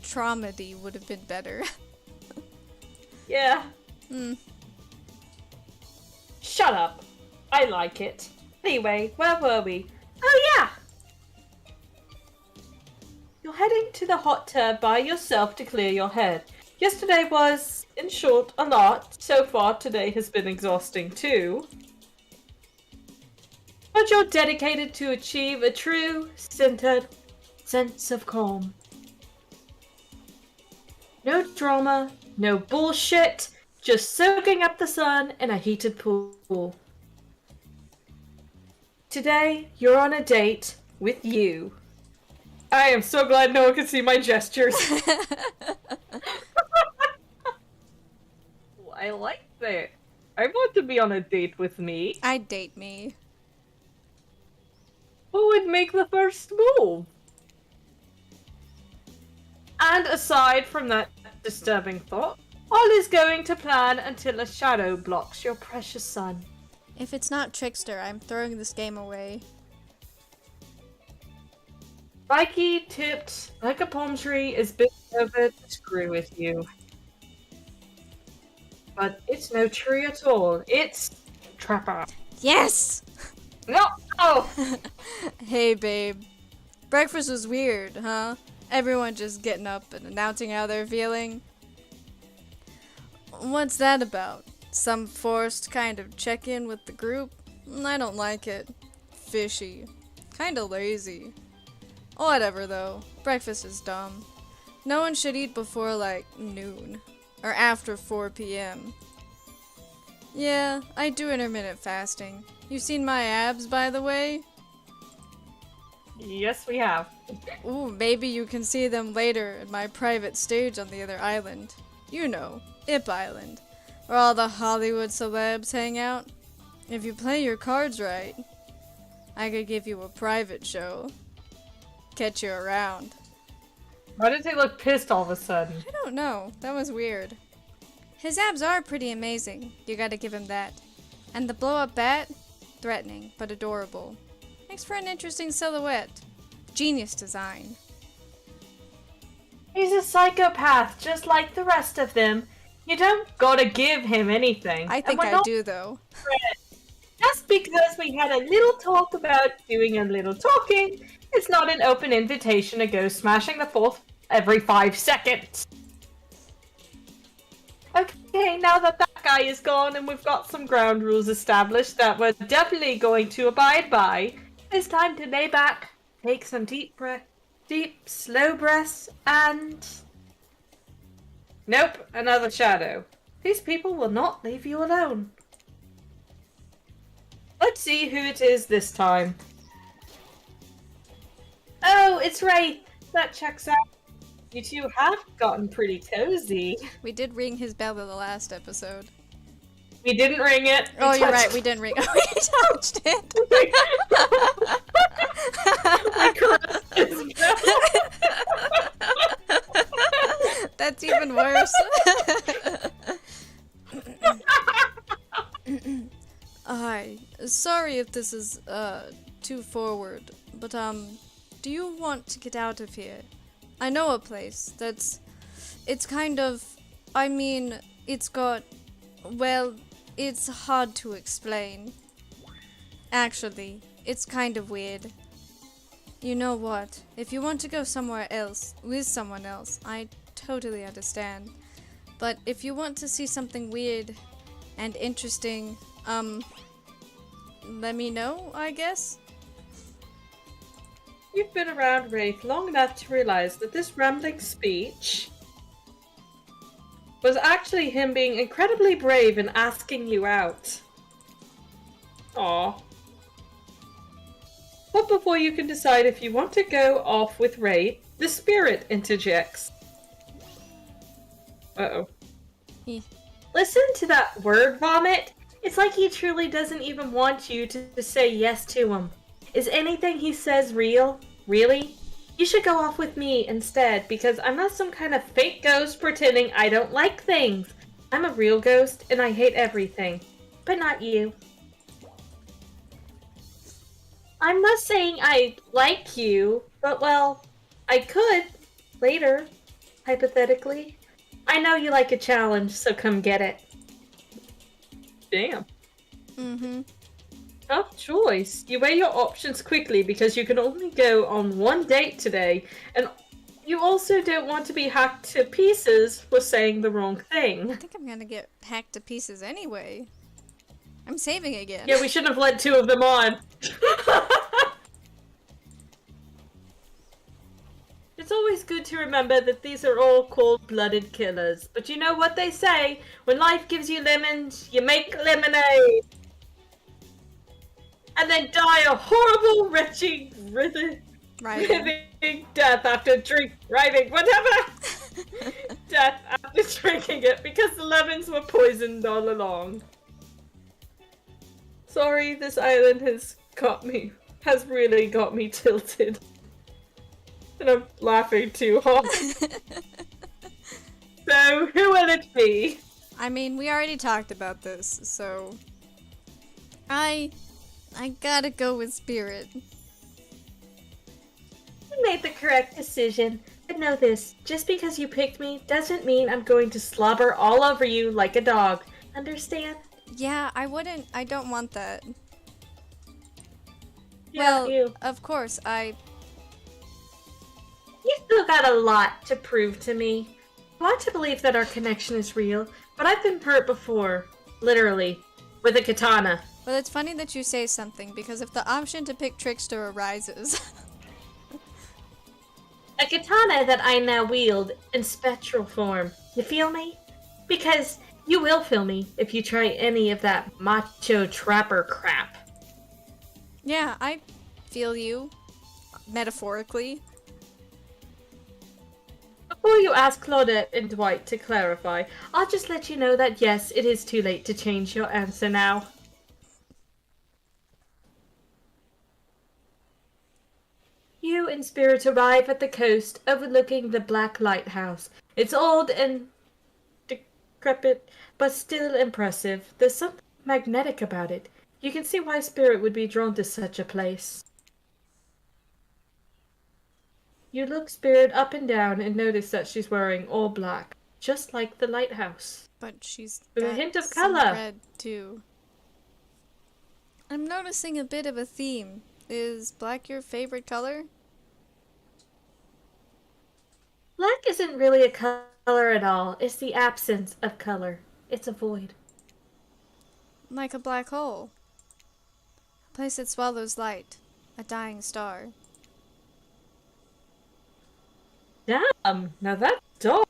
traumedy would have been better. Yeah. Shut up. I like it. Anyway, where were we? Oh yeah! You're heading to the hot tub by yourself to clear your head. Yesterday was, in short, a lot. So far, today has been exhausting too. But you're dedicated to achieve a true, centered sense of calm. No drama, no bullshit, just soaking up the sun in a heated pool. Today, you're on a date with you. I am so glad no one can see my gestures. I like that. I want to be on a date with me. I'd date me. Who would make the first move? And aside from that disturbing thought, all is going to plan until a shadow blocks your precious sun. If it's not Trickster, I'm throwing this game away. Mikey, tipped like a palm tree, is bent over to screw with you. But it's no tree at all. It's Trapper. Yes! No! Oh! Hey, babe. Breakfast was weird, huh? Everyone just getting up and announcing how they're feeling. What's that about? Some forced kind of check-in with the group? I don't like it. Fishy. Kinda lazy. Whatever, though. Breakfast is dumb. No one should eat before, like, noon. Or after 4 p.m. Yeah, I do intermittent fasting. You seen my abs, by the way? Yes, we have. Ooh, maybe you can see them later at my private stage on the other island. You know, Ip Island, where all the Hollywood celebs hang out. If you play your cards right, I could give you a private show. Catch you around. Why did he look pissed all of a sudden? I don't know, that was weird. His abs are pretty amazing, you gotta give him that. And the blow-up bat? Threatening, but adorable. Makes for an interesting silhouette. Genius design. He's a psychopath, just like the rest of them. You don't gotta give him anything. I And think we're I not do, though. friends. Just because we had a little talk about doing a little talking, it's not an open invitation to go smashing the fourth every 5 seconds. Okay, now that guy is gone and we've got some ground rules established that we're definitely going to abide by, it's time to lay back, take some deep, slow breaths, and... Nope, another shadow. These people will not leave you alone. Let's see who it is this time. Oh, it's Wraith. That checks out. You two have gotten pretty cozy. We did ring his bell in the last episode. We didn't ring it. We Oh, you're right, touched we didn't ring we touched it. We caressed his bell. That's even worse. Hi. Sorry if this is too forward, but do you want to get out of here? I know a place it's kind of, I mean, it's got, well, it's hard to explain. Actually, it's kind of weird. You know what? If you want to go somewhere else with someone else, I totally understand. But if you want to see something weird and interesting, let me know, I guess? You've been around Wraith long enough to realize that this rambling speech was actually him being incredibly brave and asking you out. Aww. But before you can decide if you want to go off with Wraith, the spirit interjects. Uh-oh. Listen to that word vomit. It's like he truly doesn't even want you to say yes to him. Is anything he says real? Really? You should go off with me instead, because I'm not some kind of fake ghost pretending I don't like things. I'm a real ghost, and I hate everything. But not you. I'm not saying I like you, but well, I could, later, hypothetically. I know you like a challenge, so come get it. Damn. Mm-hmm. Tough choice. You weigh your options quickly because you can only go on one date today, and you also don't want to be hacked to pieces for saying the wrong thing. I think I'm gonna get hacked to pieces anyway. I'm saving again. Yeah, we shouldn't have led two of them on. It's always good to remember that these are all cold-blooded killers. But you know what they say? When life gives you lemons, you make lemonade. And then die a horrible, wretched, living death after whatever. Death after drinking it because the lemons were poisoned all along. Sorry, this island has really got me tilted. And I'm laughing too hard. So, who will it be? I mean, we already talked about this, so I gotta go with Spirit. You made the correct decision. But know this, just because you picked me doesn't mean I'm going to slobber all over you like a dog. Understand? Yeah, I don't want that. Yeah, Well, you. of course, You still got a lot to prove to me. I want to believe that our connection is real, but I've been hurt before. Literally. With a katana. Well, it's funny that you say something, because if the option to pick Trickster arises... A katana that I now wield in spectral form. You feel me? Because you will feel me if you try any of that macho trapper crap. Yeah, I feel you. Metaphorically. Before you ask Claudette and Dwight to clarify, I'll just let you know that yes, it is too late to change your answer now. You and Spirit arrive at the coast overlooking the Black Lighthouse. It's old and decrepit, but still impressive. There's something magnetic about it. You can see why Spirit would be drawn to such a place. You look Spirit up and down and notice that she's wearing all black, just like the lighthouse. But she's With a got hint of some color. red too. I'm noticing a bit of a theme. Is black your favorite color? Black isn't really a color at all. It's the absence of color. It's a void. Like a black hole. A place that swallows light. A dying star. Damn, now that's dark.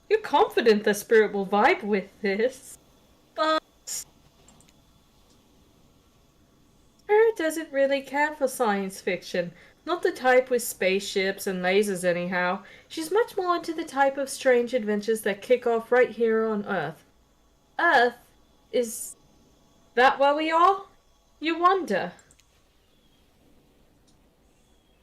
You're confident the Spirit will vibe with this. But Spirit doesn't really care for science fiction. Not the type with spaceships and lasers anyhow. She's much more into the type of strange adventures that kick off right here on Earth. Earth? Is that where we are? You wonder.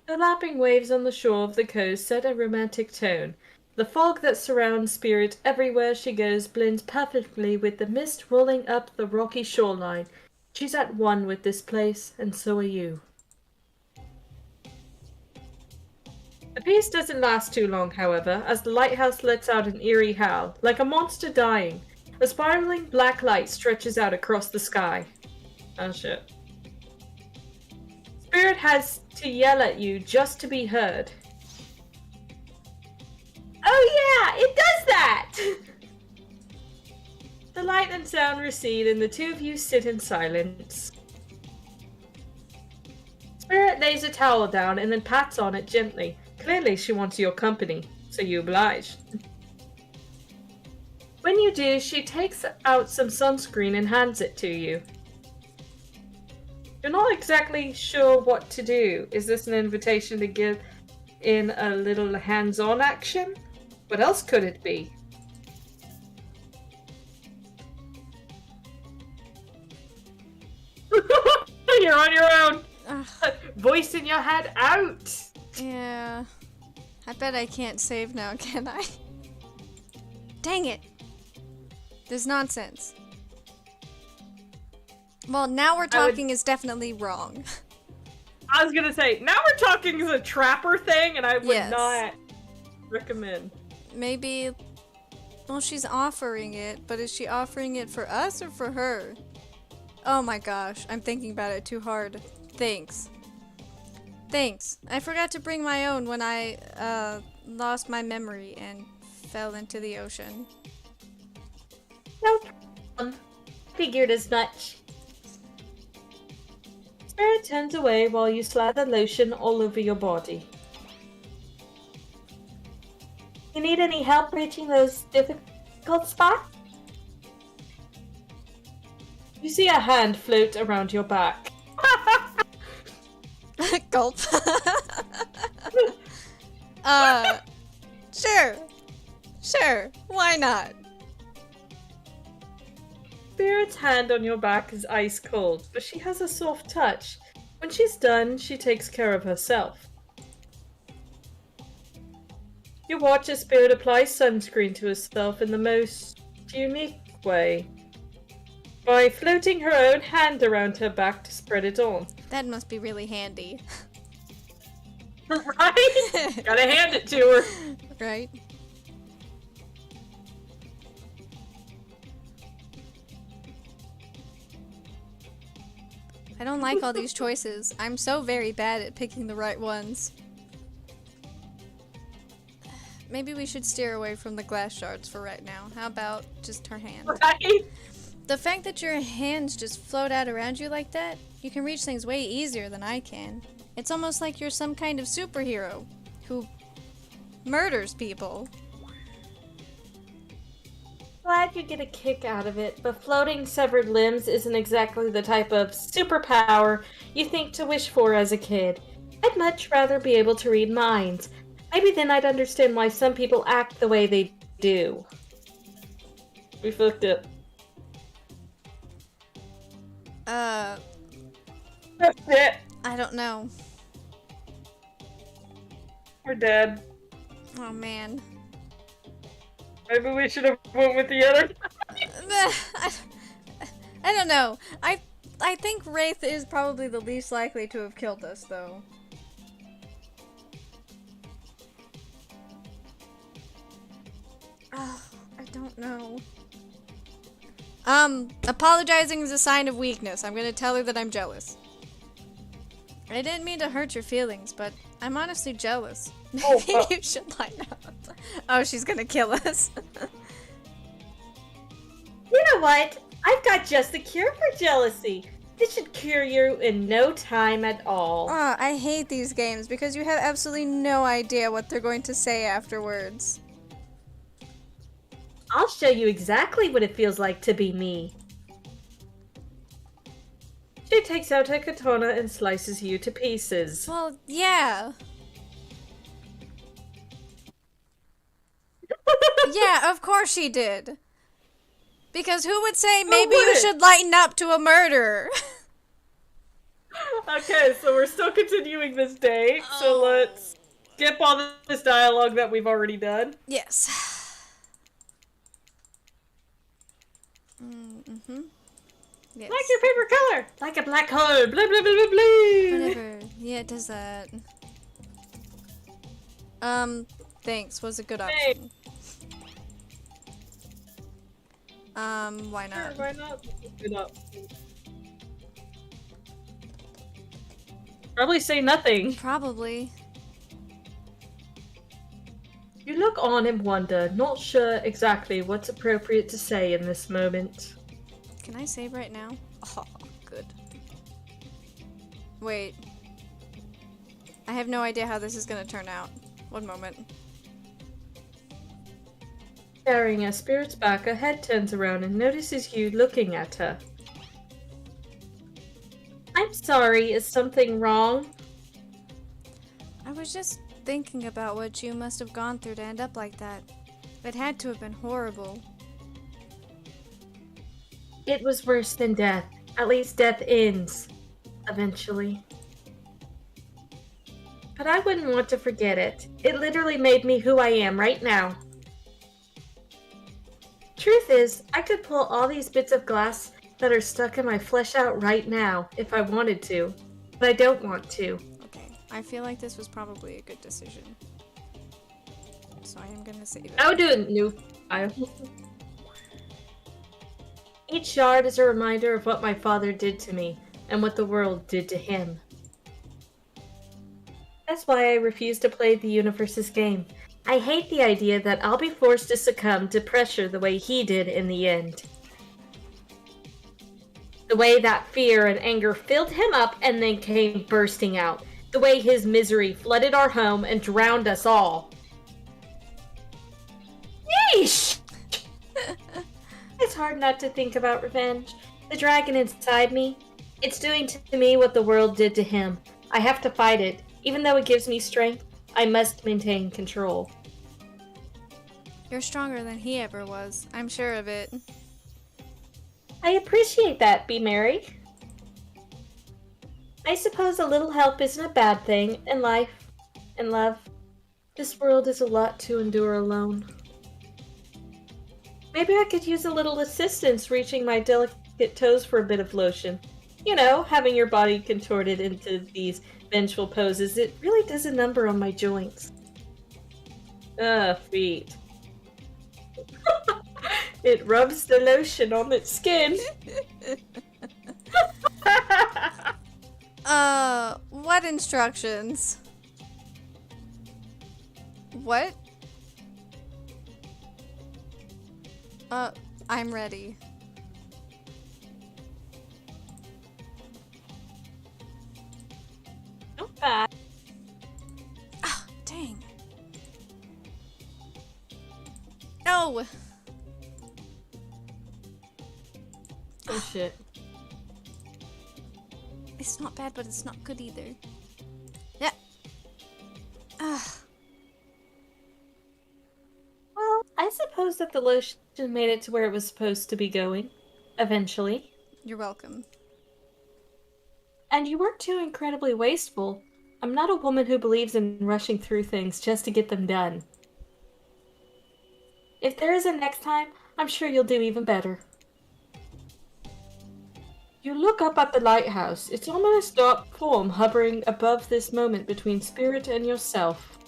The lapping waves on the shore of the coast set a romantic tone. The fog that surrounds Spirit everywhere she goes blends perfectly with the mist rolling up the rocky shoreline. She's at one with this place, and so are you. The peace doesn't last too long, however, as the lighthouse lets out an eerie howl, like a monster dying. A spiraling black light stretches out across the sky. Oh shit. Spirit has to yell at you just to be heard. Oh yeah, it does that! The light and sound recede and the two of you sit in silence. Spirit lays a towel down and then pats on it gently. Clearly she wants your company, so you oblige. When you do, she takes out some sunscreen and hands it to you. You're not exactly sure what to do. Is this an invitation to give in a little hands-on action? What else could it be? You're on your own! Ugh, Voice in your head out! yeah. I bet I can't save now, can I? Dang it! This nonsense. Well, now we're talking is definitely wrong. I was gonna say, now we're talking as a trapper thing, and I would Yes. not recommend. Maybe... Well, she's offering it, but is she offering it for us or for her? Oh my gosh, I'm thinking about it too hard. Thanks. Thanks. I forgot to bring my own when I, lost my memory and fell into the ocean. No problem. Figured as much. Spirit turns away while you slather lotion all over your body. You need any help reaching those difficult spots? You see a hand float around your back. Gulp. Sure. Sure, why not? Spirit's hand on your back is ice cold, but she has a soft touch. When she's done, she takes care of herself. You watch as Spirit applies sunscreen to herself in the most unique way, by floating her own hand around her back to spread it on. That must be really handy. Right? Gotta hand it to her. Right? I don't like all these choices. I'm so very bad at picking the right ones. Maybe we should steer away from the glass shards for right now. How about just her hand? Right? The fact that your hands just float out around you like that, you can reach things way easier than I can. It's almost like you're some kind of superhero who murders people. Glad you get a kick out of it, but floating severed limbs isn't exactly the type of superpower you think to wish for as a kid. I'd much rather be able to read minds. Maybe then I'd understand why some people act the way they do. We fucked it. That's it. I don't know. We're dead. Oh man. Maybe we should have went with the other. I don't know. I think Wraith is probably the least likely to have killed us, though. I don't know. Apologizing is a sign of weakness. I'm gonna tell her that I'm jealous. I didn't mean to hurt your feelings, but I'm honestly jealous. Maybe you should line up. Oh, she's gonna kill us. You know what? I've got just the cure for jealousy. This should cure you in no time at all. Oh, I hate these games because you have absolutely no idea what they're going to say afterwards. I'll show you exactly what it feels like to be me. She takes out her katana and slices you to pieces. Well, yeah. Yeah, of course she did. Because who would say maybe you should lighten up to a murderer? Okay, so we're still continuing this date, so let's skip all this dialogue that we've already done. Yes. Mm-hmm. Yes. Like your favorite color! Like a black hole! Blah blah blah blah blah! Whatever. Yeah, it does that. Thanks. Was a good option. Why Sure, not? why not? Good up. Probably say nothing. Probably. You look on and wonder, not sure exactly what's appropriate to say in this moment. Can I save right now? Oh, good. Wait. I have no idea how this is gonna turn out. One moment. Staring at Spirit's back, her head turns around and notices you looking at her. I'm sorry, is something wrong? I was just thinking about what you must have gone through to end up like that. It had to have been horrible. It was worse than death. At least death ends. Eventually. But I wouldn't want to forget it. It literally made me who I am right now. Truth is, I could pull all these bits of glass that are stuck in my flesh out right now if I wanted to. But I don't want to. Okay, I feel like this was probably a good decision. So I am gonna save it. I would do a new file. Each shard is a reminder of what my father did to me and what the world did to him. That's why I refuse to play the universe's game. I hate the idea that I'll be forced to succumb to pressure the way he did in the end. The way that fear and anger filled him up and then came bursting out. The way his misery flooded our home and drowned us all. Yeesh! It's hard not to think about revenge. The dragon inside me, it's doing to me what the world did to him. I have to fight it. Even though it gives me strength, I must maintain control. You're stronger than he ever was. I'm sure of it. I appreciate that, Be Merry. I suppose a little help isn't a bad thing in life and love. This world is a lot to endure alone. Maybe I could use a little assistance reaching my delicate toes for a bit of lotion. You know, having your body contorted into these vengeful poses, it really does a number on my joints. Feet. It rubs the lotion on its skin. What instructions? What? I'm ready. Not bad. Ah, dang. No! Oh shit. It's not bad, but it's not good either. Yeah. Ah. Well, I suppose that the lotion made it to where it was supposed to be going. Eventually. You're welcome. And you weren't too incredibly wasteful. I'm not a woman who believes in rushing through things just to get them done. If there is a next time, I'm sure you'll do even better. You look up at the lighthouse. Its ominous dark form hovering above this moment between Spirit and yourself.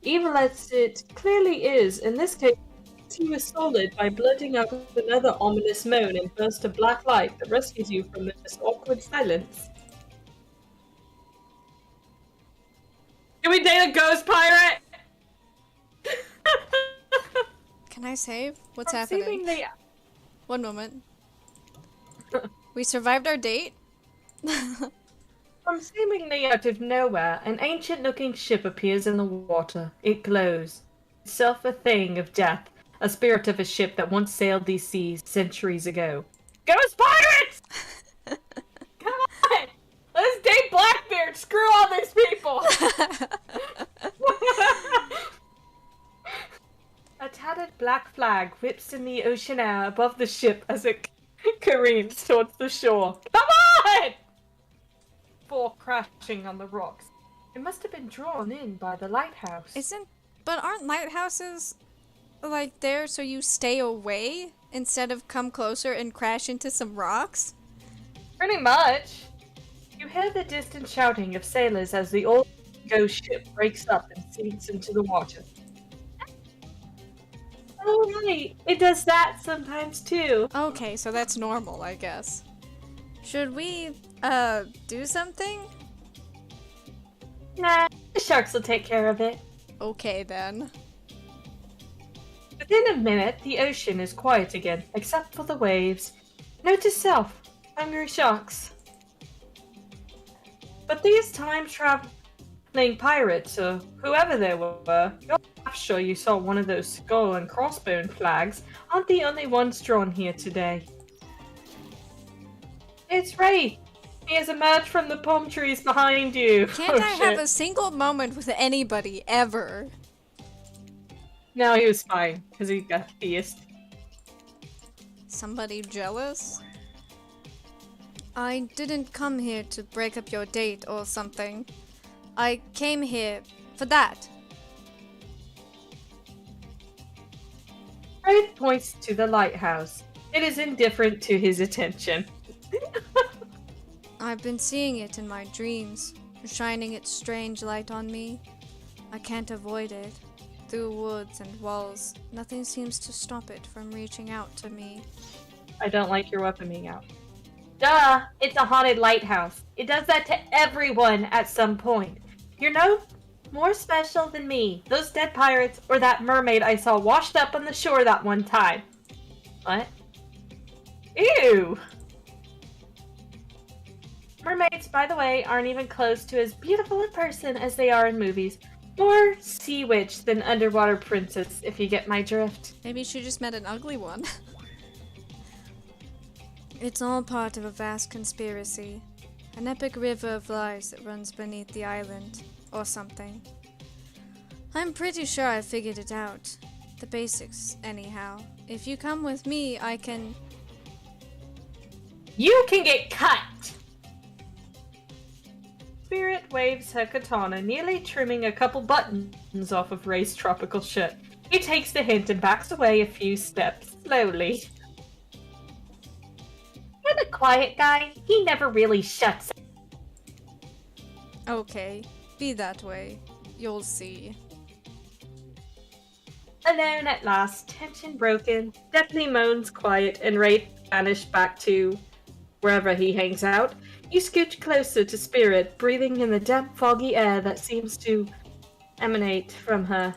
Evil as it clearly is, in this case, he was solid by blurting out another ominous moan and burst of black light that rescues you from this awkward silence. Can we date a ghost pirate? Can I save? What's From happening? seemingly- One moment. We survived our date? From seemingly out of nowhere, an ancient-looking ship appears in the water. It glows. Itself a thing of death, a spirit of a ship that once sailed these seas centuries ago. Ghost pirates! Come on! Let's date Blackbeard! Screw all these people! A tattered black flag whips in the ocean air above the ship as it careens towards the shore. Come on! Before crashing on the rocks. It must have been drawn in by the lighthouse. But aren't lighthouses like there so you stay away instead of come closer and crash into some rocks? Pretty much. You hear the distant shouting of sailors as the old ghost ship breaks up and sinks into the water. Oh right, it does that sometimes too. Okay, so that's normal, I guess. Should we, do something? Nah, the sharks will take care of it. Okay then. Within a minute, the ocean is quiet again, except for the waves. Note to self, hungry sharks. But these time-traveling pirates, or whoever they were, you're sure you saw one of those skull and crossbone flags, aren't the only ones drawn here today. It's Ray! He has emerged from the palm trees behind you. Can't I have a single moment with anybody, ever? No, he was fine, because he got theist. Somebody jealous? I didn't come here to break up your date or something. I came here for that. Ray points to the lighthouse. It is indifferent to his attention. I've been seeing it in my dreams, shining its strange light on me. I can't avoid it. Through woods and walls, nothing seems to stop it from reaching out to me. I don't like your weapon being out. Duh! It's a haunted lighthouse. It does that to everyone at some point. You're no more special than me, those dead pirates, or that mermaid I saw washed up on the shore that one time. What? Ew! Mermaids, by the way, aren't even close to as beautiful in person as they are in movies. More sea witch than underwater princess, if you get my drift. Maybe she just met an ugly one. It's all part of a vast conspiracy. An epic river of lies that runs beneath the island, or something. I'm pretty sure I figured it out. The basics, anyhow. If you come with me, I can... You can get cut! Spirit waves her katana, nearly trimming a couple buttons off of Ray's tropical shirt. He takes the hint and backs away a few steps, slowly. You're the quiet guy. He never really shuts up. Okay, be that way. You'll see. Alone at last, tension broken, Deathly moans quiet, and Ray vanished back to wherever he hangs out. You scooch closer to Spirit, breathing in the damp, foggy air that seems to emanate from her.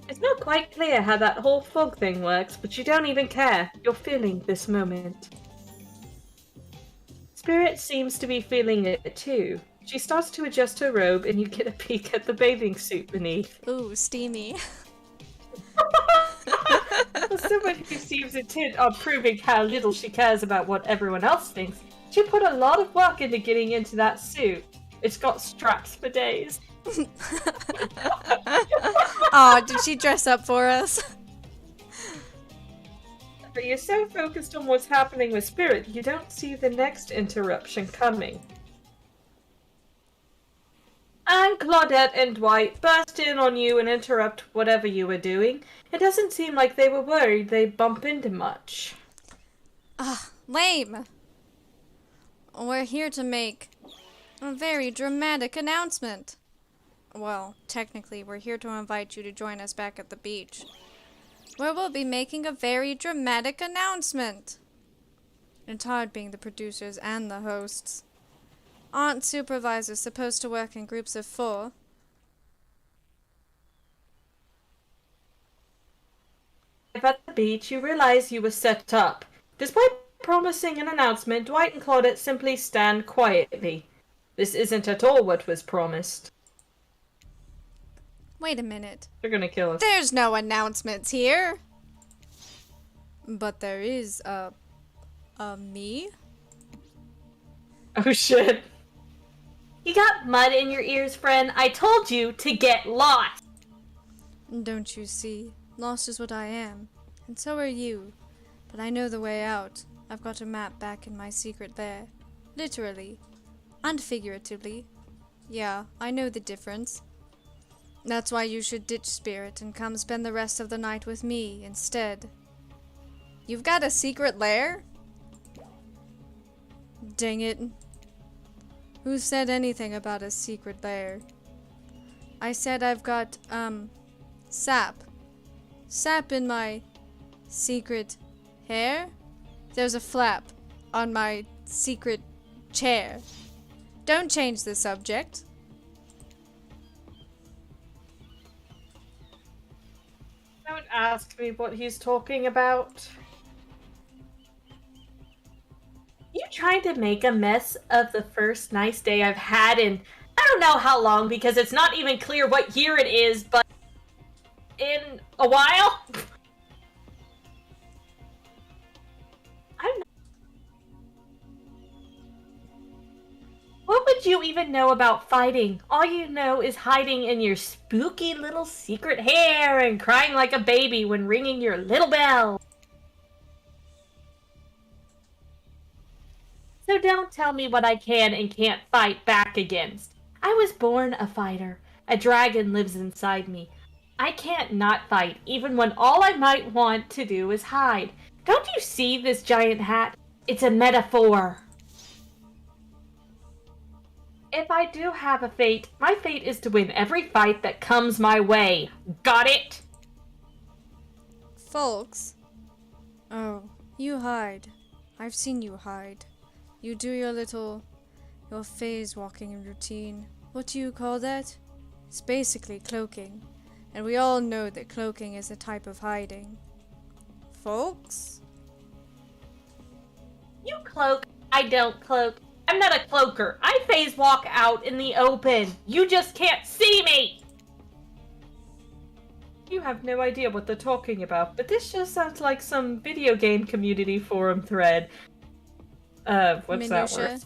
It's not quite clear how that whole fog thing works, but you don't even care. You're feeling this moment. Spirit seems to be feeling it too. She starts to adjust her robe, and you get a peek at the bathing suit beneath. Ooh, steamy. As someone who seems intent on proving how little she cares about what everyone else thinks, she put a lot of work into getting into that suit. It's got straps for days. Aw, did she dress up for us? But you're so focused on what's happening with Spirit, you don't see the next interruption coming. And Claudette and Dwight burst in on you and interrupt whatever you were doing. It doesn't seem like they were worried they'd bump into much. Lame. We're here to make a very dramatic announcement. Well, technically, we're here to invite you to join us back at the beach, where we'll be making a very dramatic announcement. It's hard being the producers and the hosts. Aren't supervisors supposed to work in groups of 4? At the beach, you realize you were set up. Despite promising an announcement, Dwight and Claudette simply stand quietly. This isn't at all what was promised. Wait a minute. They're gonna kill us. There's no announcements here. But there is, me? Oh shit. You got mud in your ears, friend. I told you to get lost. Don't you see? Lost is what I am. And so are you. But I know the way out. I've got a map back in my secret lair. Literally. And figuratively. Yeah, I know the difference. That's why you should ditch Spirit and come spend the rest of the night with me instead. You've got a secret lair? Dang it. Who said anything about a secret lair? I said I've got, sap. Sap in my secret hair? There's a flap on my secret chair. Don't change the subject. Don't ask me what he's talking about. You trying to make a mess of the first nice day I've had in I don't know how long because it's not even clear what year it is, but in a while? I'm not... What would you even know about fighting? All you know is hiding in your spooky little secret hair and crying like a baby when ringing your little bell. So don't tell me what I can and can't fight back against. I was born a fighter. A dragon lives inside me. I can't not fight, even when all I might want to do is hide. Don't you see this giant hat? It's a metaphor. If I do have a fate, my fate is to win every fight that comes my way. Got it? Folks. Oh, you hide. I've seen you hide. You do your phase walking routine. What do you call that? It's basically cloaking. And we all know that cloaking is a type of hiding. Folks? You cloak. I don't cloak. I'm not a cloaker. I phase walk out in the open. You just can't see me! You have no idea what they're talking about, but this just sounds like some video game community forum thread. What's that word?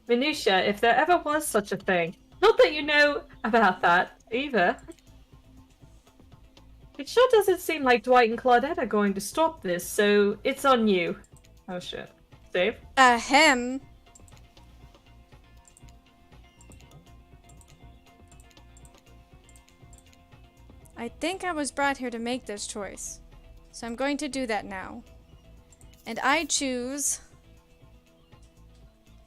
Minutia, if there ever was such a thing. Not that you know about that, either. It sure doesn't seem like Dwight and Claudette are going to stop this, so it's on you. Oh shit. Save? Ahem. I think I was brought here to make this choice. So I'm going to do that now. And I choose...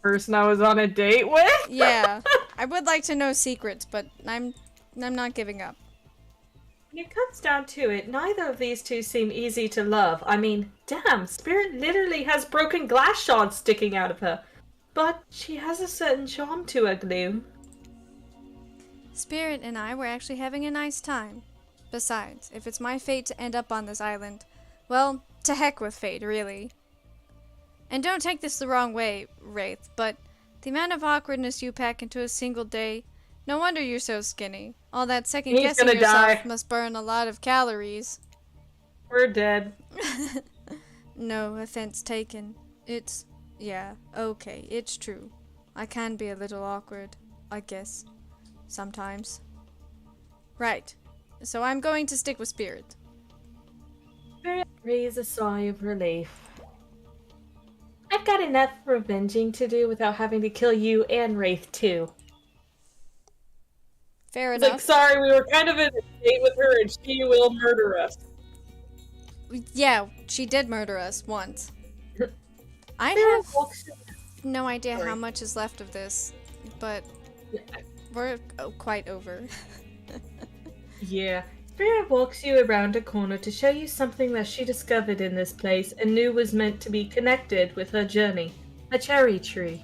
Person I was on a date with? Yeah. I would like to know secrets, but I'm not giving up. When it comes down to it, neither of these two seem easy to love. I mean, damn, Spirit literally has broken glass shards sticking out of her. But she has a certain charm to her, Gloom. Spirit and I were actually having a nice time. Besides, if it's my fate to end up on this island, well, to heck with fate, really. And don't take this the wrong way, Wraith, but the amount of awkwardness you pack into a single day, no wonder you're so skinny. All that second-guessing yourself must burn a lot of calories. We're dead. No offense taken. Yeah, okay, it's true. I can be a little awkward, I guess. Sometimes. Right. So I'm going to stick with Spirit. Spirit breathes a sigh of relief. I've got enough revenging to do without having to kill you and Wraith too. Fair It's enough. like, sorry, we were kind of in a date with her and she will murder us. Yeah, she did murder us once. I Spirit have walks no idea Sorry. how much is left of this, but We're quite over. Yeah. Spirit walks you around a corner to show you something that she discovered in this place and knew was meant to be connected with her journey. A cherry tree.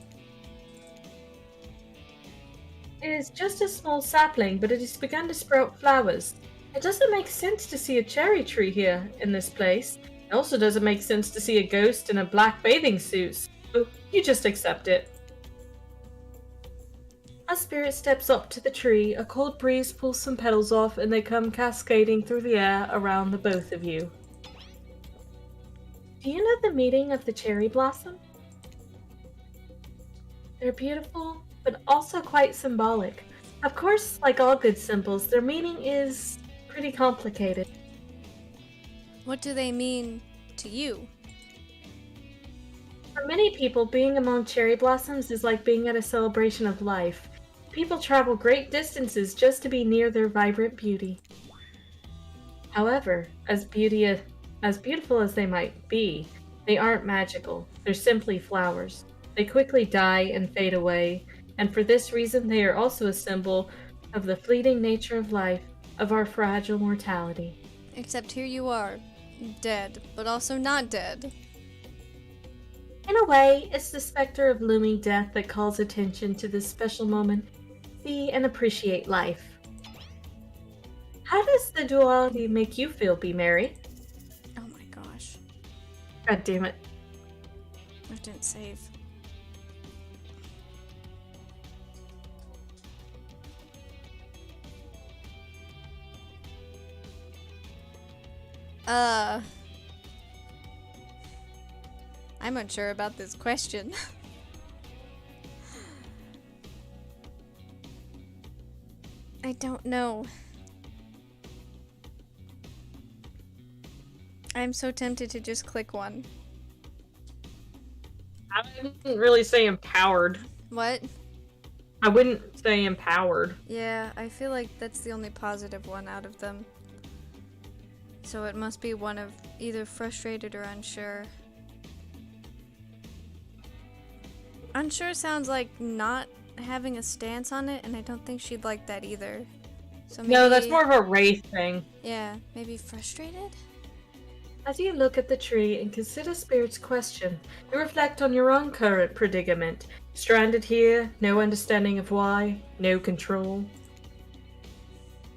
It is just a small sapling, but it has begun to sprout flowers. It doesn't make sense to see a cherry tree here in this place. It also doesn't make sense to see a ghost in a black bathing suit, so you just accept it. As Spirit steps up to the tree, a cold breeze pulls some petals off and they come cascading through the air around the both of you. Do you know the meaning of the cherry blossom? They're beautiful, but also quite symbolic. Of course, like all good symbols, their meaning is pretty complicated. What do they mean to you? For many people, being among cherry blossoms is like being at a celebration of life. People travel great distances just to be near their vibrant beauty. However, as beautiful as they might be, they aren't magical. They're simply flowers. They quickly die and fade away, and for this reason they are also a symbol of the fleeting nature of life, of our fragile mortality. Except here you are, dead, but also not dead. In a way, it's the specter of looming death that calls attention to this special moment. See and appreciate life. How does the duality make you feel, Be Merry? Oh my gosh. God damn it. I didn't save. I'm unsure about this question. I don't know. I'm so tempted to just click one. I wouldn't really say empowered. What? I wouldn't say empowered. Yeah, I feel like that's the only positive one out of them. So it must be one of either frustrated or unsure. Unsure sounds like not having a stance on it, and I don't think she'd like that either. So maybe, No, that's more of a wraith thing. Yeah, maybe frustrated? As you look at the tree and consider Spirit's question, you reflect on your own current predicament. Stranded here, no understanding of why, no control.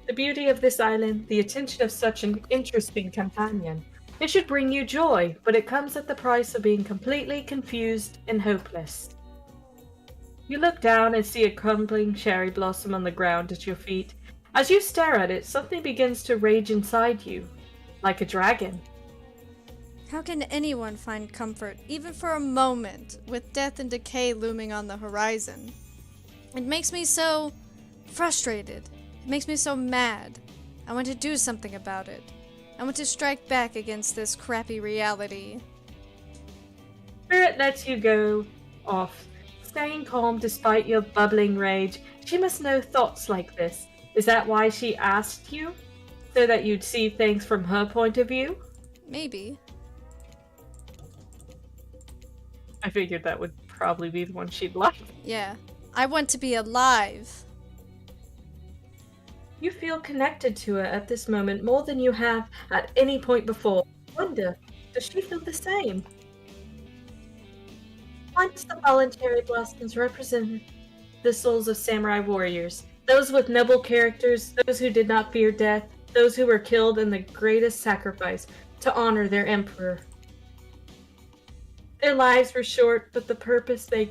The beauty of this island, the attention of such an interesting companion. It should bring you joy, but it comes at the price of being completely confused and hopeless. You look down and see a crumbling cherry blossom on the ground at your feet. As you stare at it, something begins to rage inside you, like a dragon. How can anyone find comfort, even for a moment, with death and decay looming on the horizon? It makes me so frustrated. It makes me so mad. I want to do something about it. I want to strike back against this crappy reality. Spirit lets you go off, staying calm despite your bubbling rage. She must know thoughts like this. Is that why she asked you? So that you'd see things from her point of view? Maybe. I figured that would probably be the one she'd like. Yeah. I want to be alive. You feel connected to her at this moment more than you have at any point before. Wonder, does she feel the same? Once the voluntary blossoms represent the souls of samurai warriors, those with noble characters, those who did not fear death, those who were killed in the greatest sacrifice to honor their emperor. Their lives were short, but the purpose they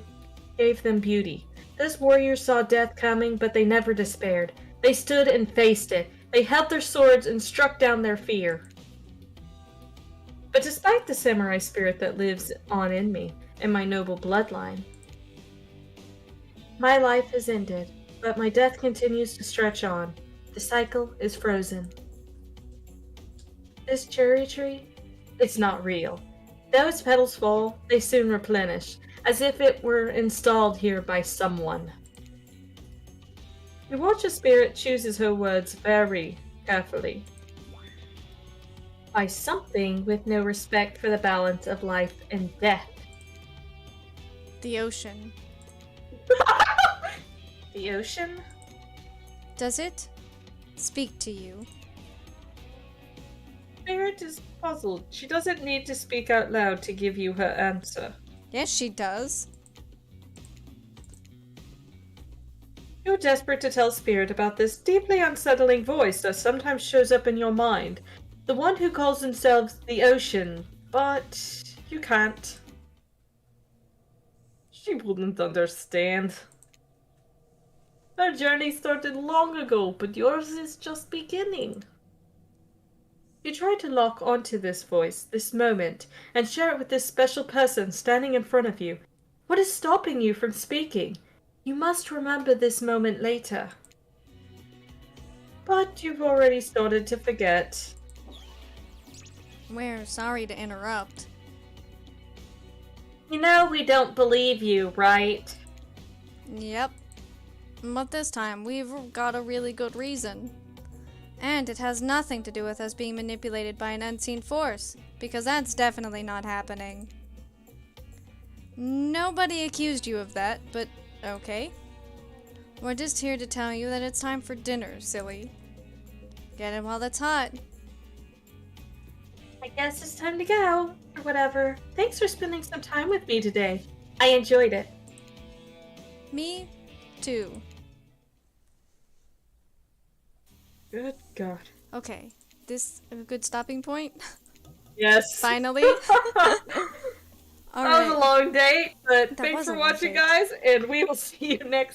gave them beauty. Those warriors saw death coming, but they never despaired. They stood and faced it. They held their swords and struck down their fear. But despite the samurai spirit that lives on in me, and my noble bloodline, my life has ended, but my death continues to stretch on. The cycle is frozen. This cherry tree, it's not real. Though its petals fall, they soon replenish, as if it were installed here by someone. You watch a spirit chooses her words very carefully. By something with no respect for the balance of life and death. The ocean. The ocean? Does it speak to you? Spirit is puzzled. She doesn't need to speak out loud to give you her answer. Yes, she does. You're desperate to tell Spirit about this deeply unsettling voice that sometimes shows up in your mind. The one who calls themselves the Ocean, but you can't. She wouldn't understand. Her journey started long ago, but yours is just beginning. You try to lock onto this voice, this moment, and share it with this special person standing in front of you. What is stopping you from speaking? You must remember this moment later. But you've already started to forget. We're sorry to interrupt. You know we don't believe you, right? Yep. But this time, we've got a really good reason. And it has nothing to do with us being manipulated by an unseen force, because that's definitely not happening. Nobody accused you of that, but okay. We're just here to tell you that it's time for dinner, silly. Get it while it's hot. I guess it's time to go, or whatever. Thanks for spending some time with me today. I enjoyed it. Me too. Good God. Okay, this a good stopping point? Yes. Finally? That was a Alright. long day, but That thanks was for a long watching, day. guys, and we will see you next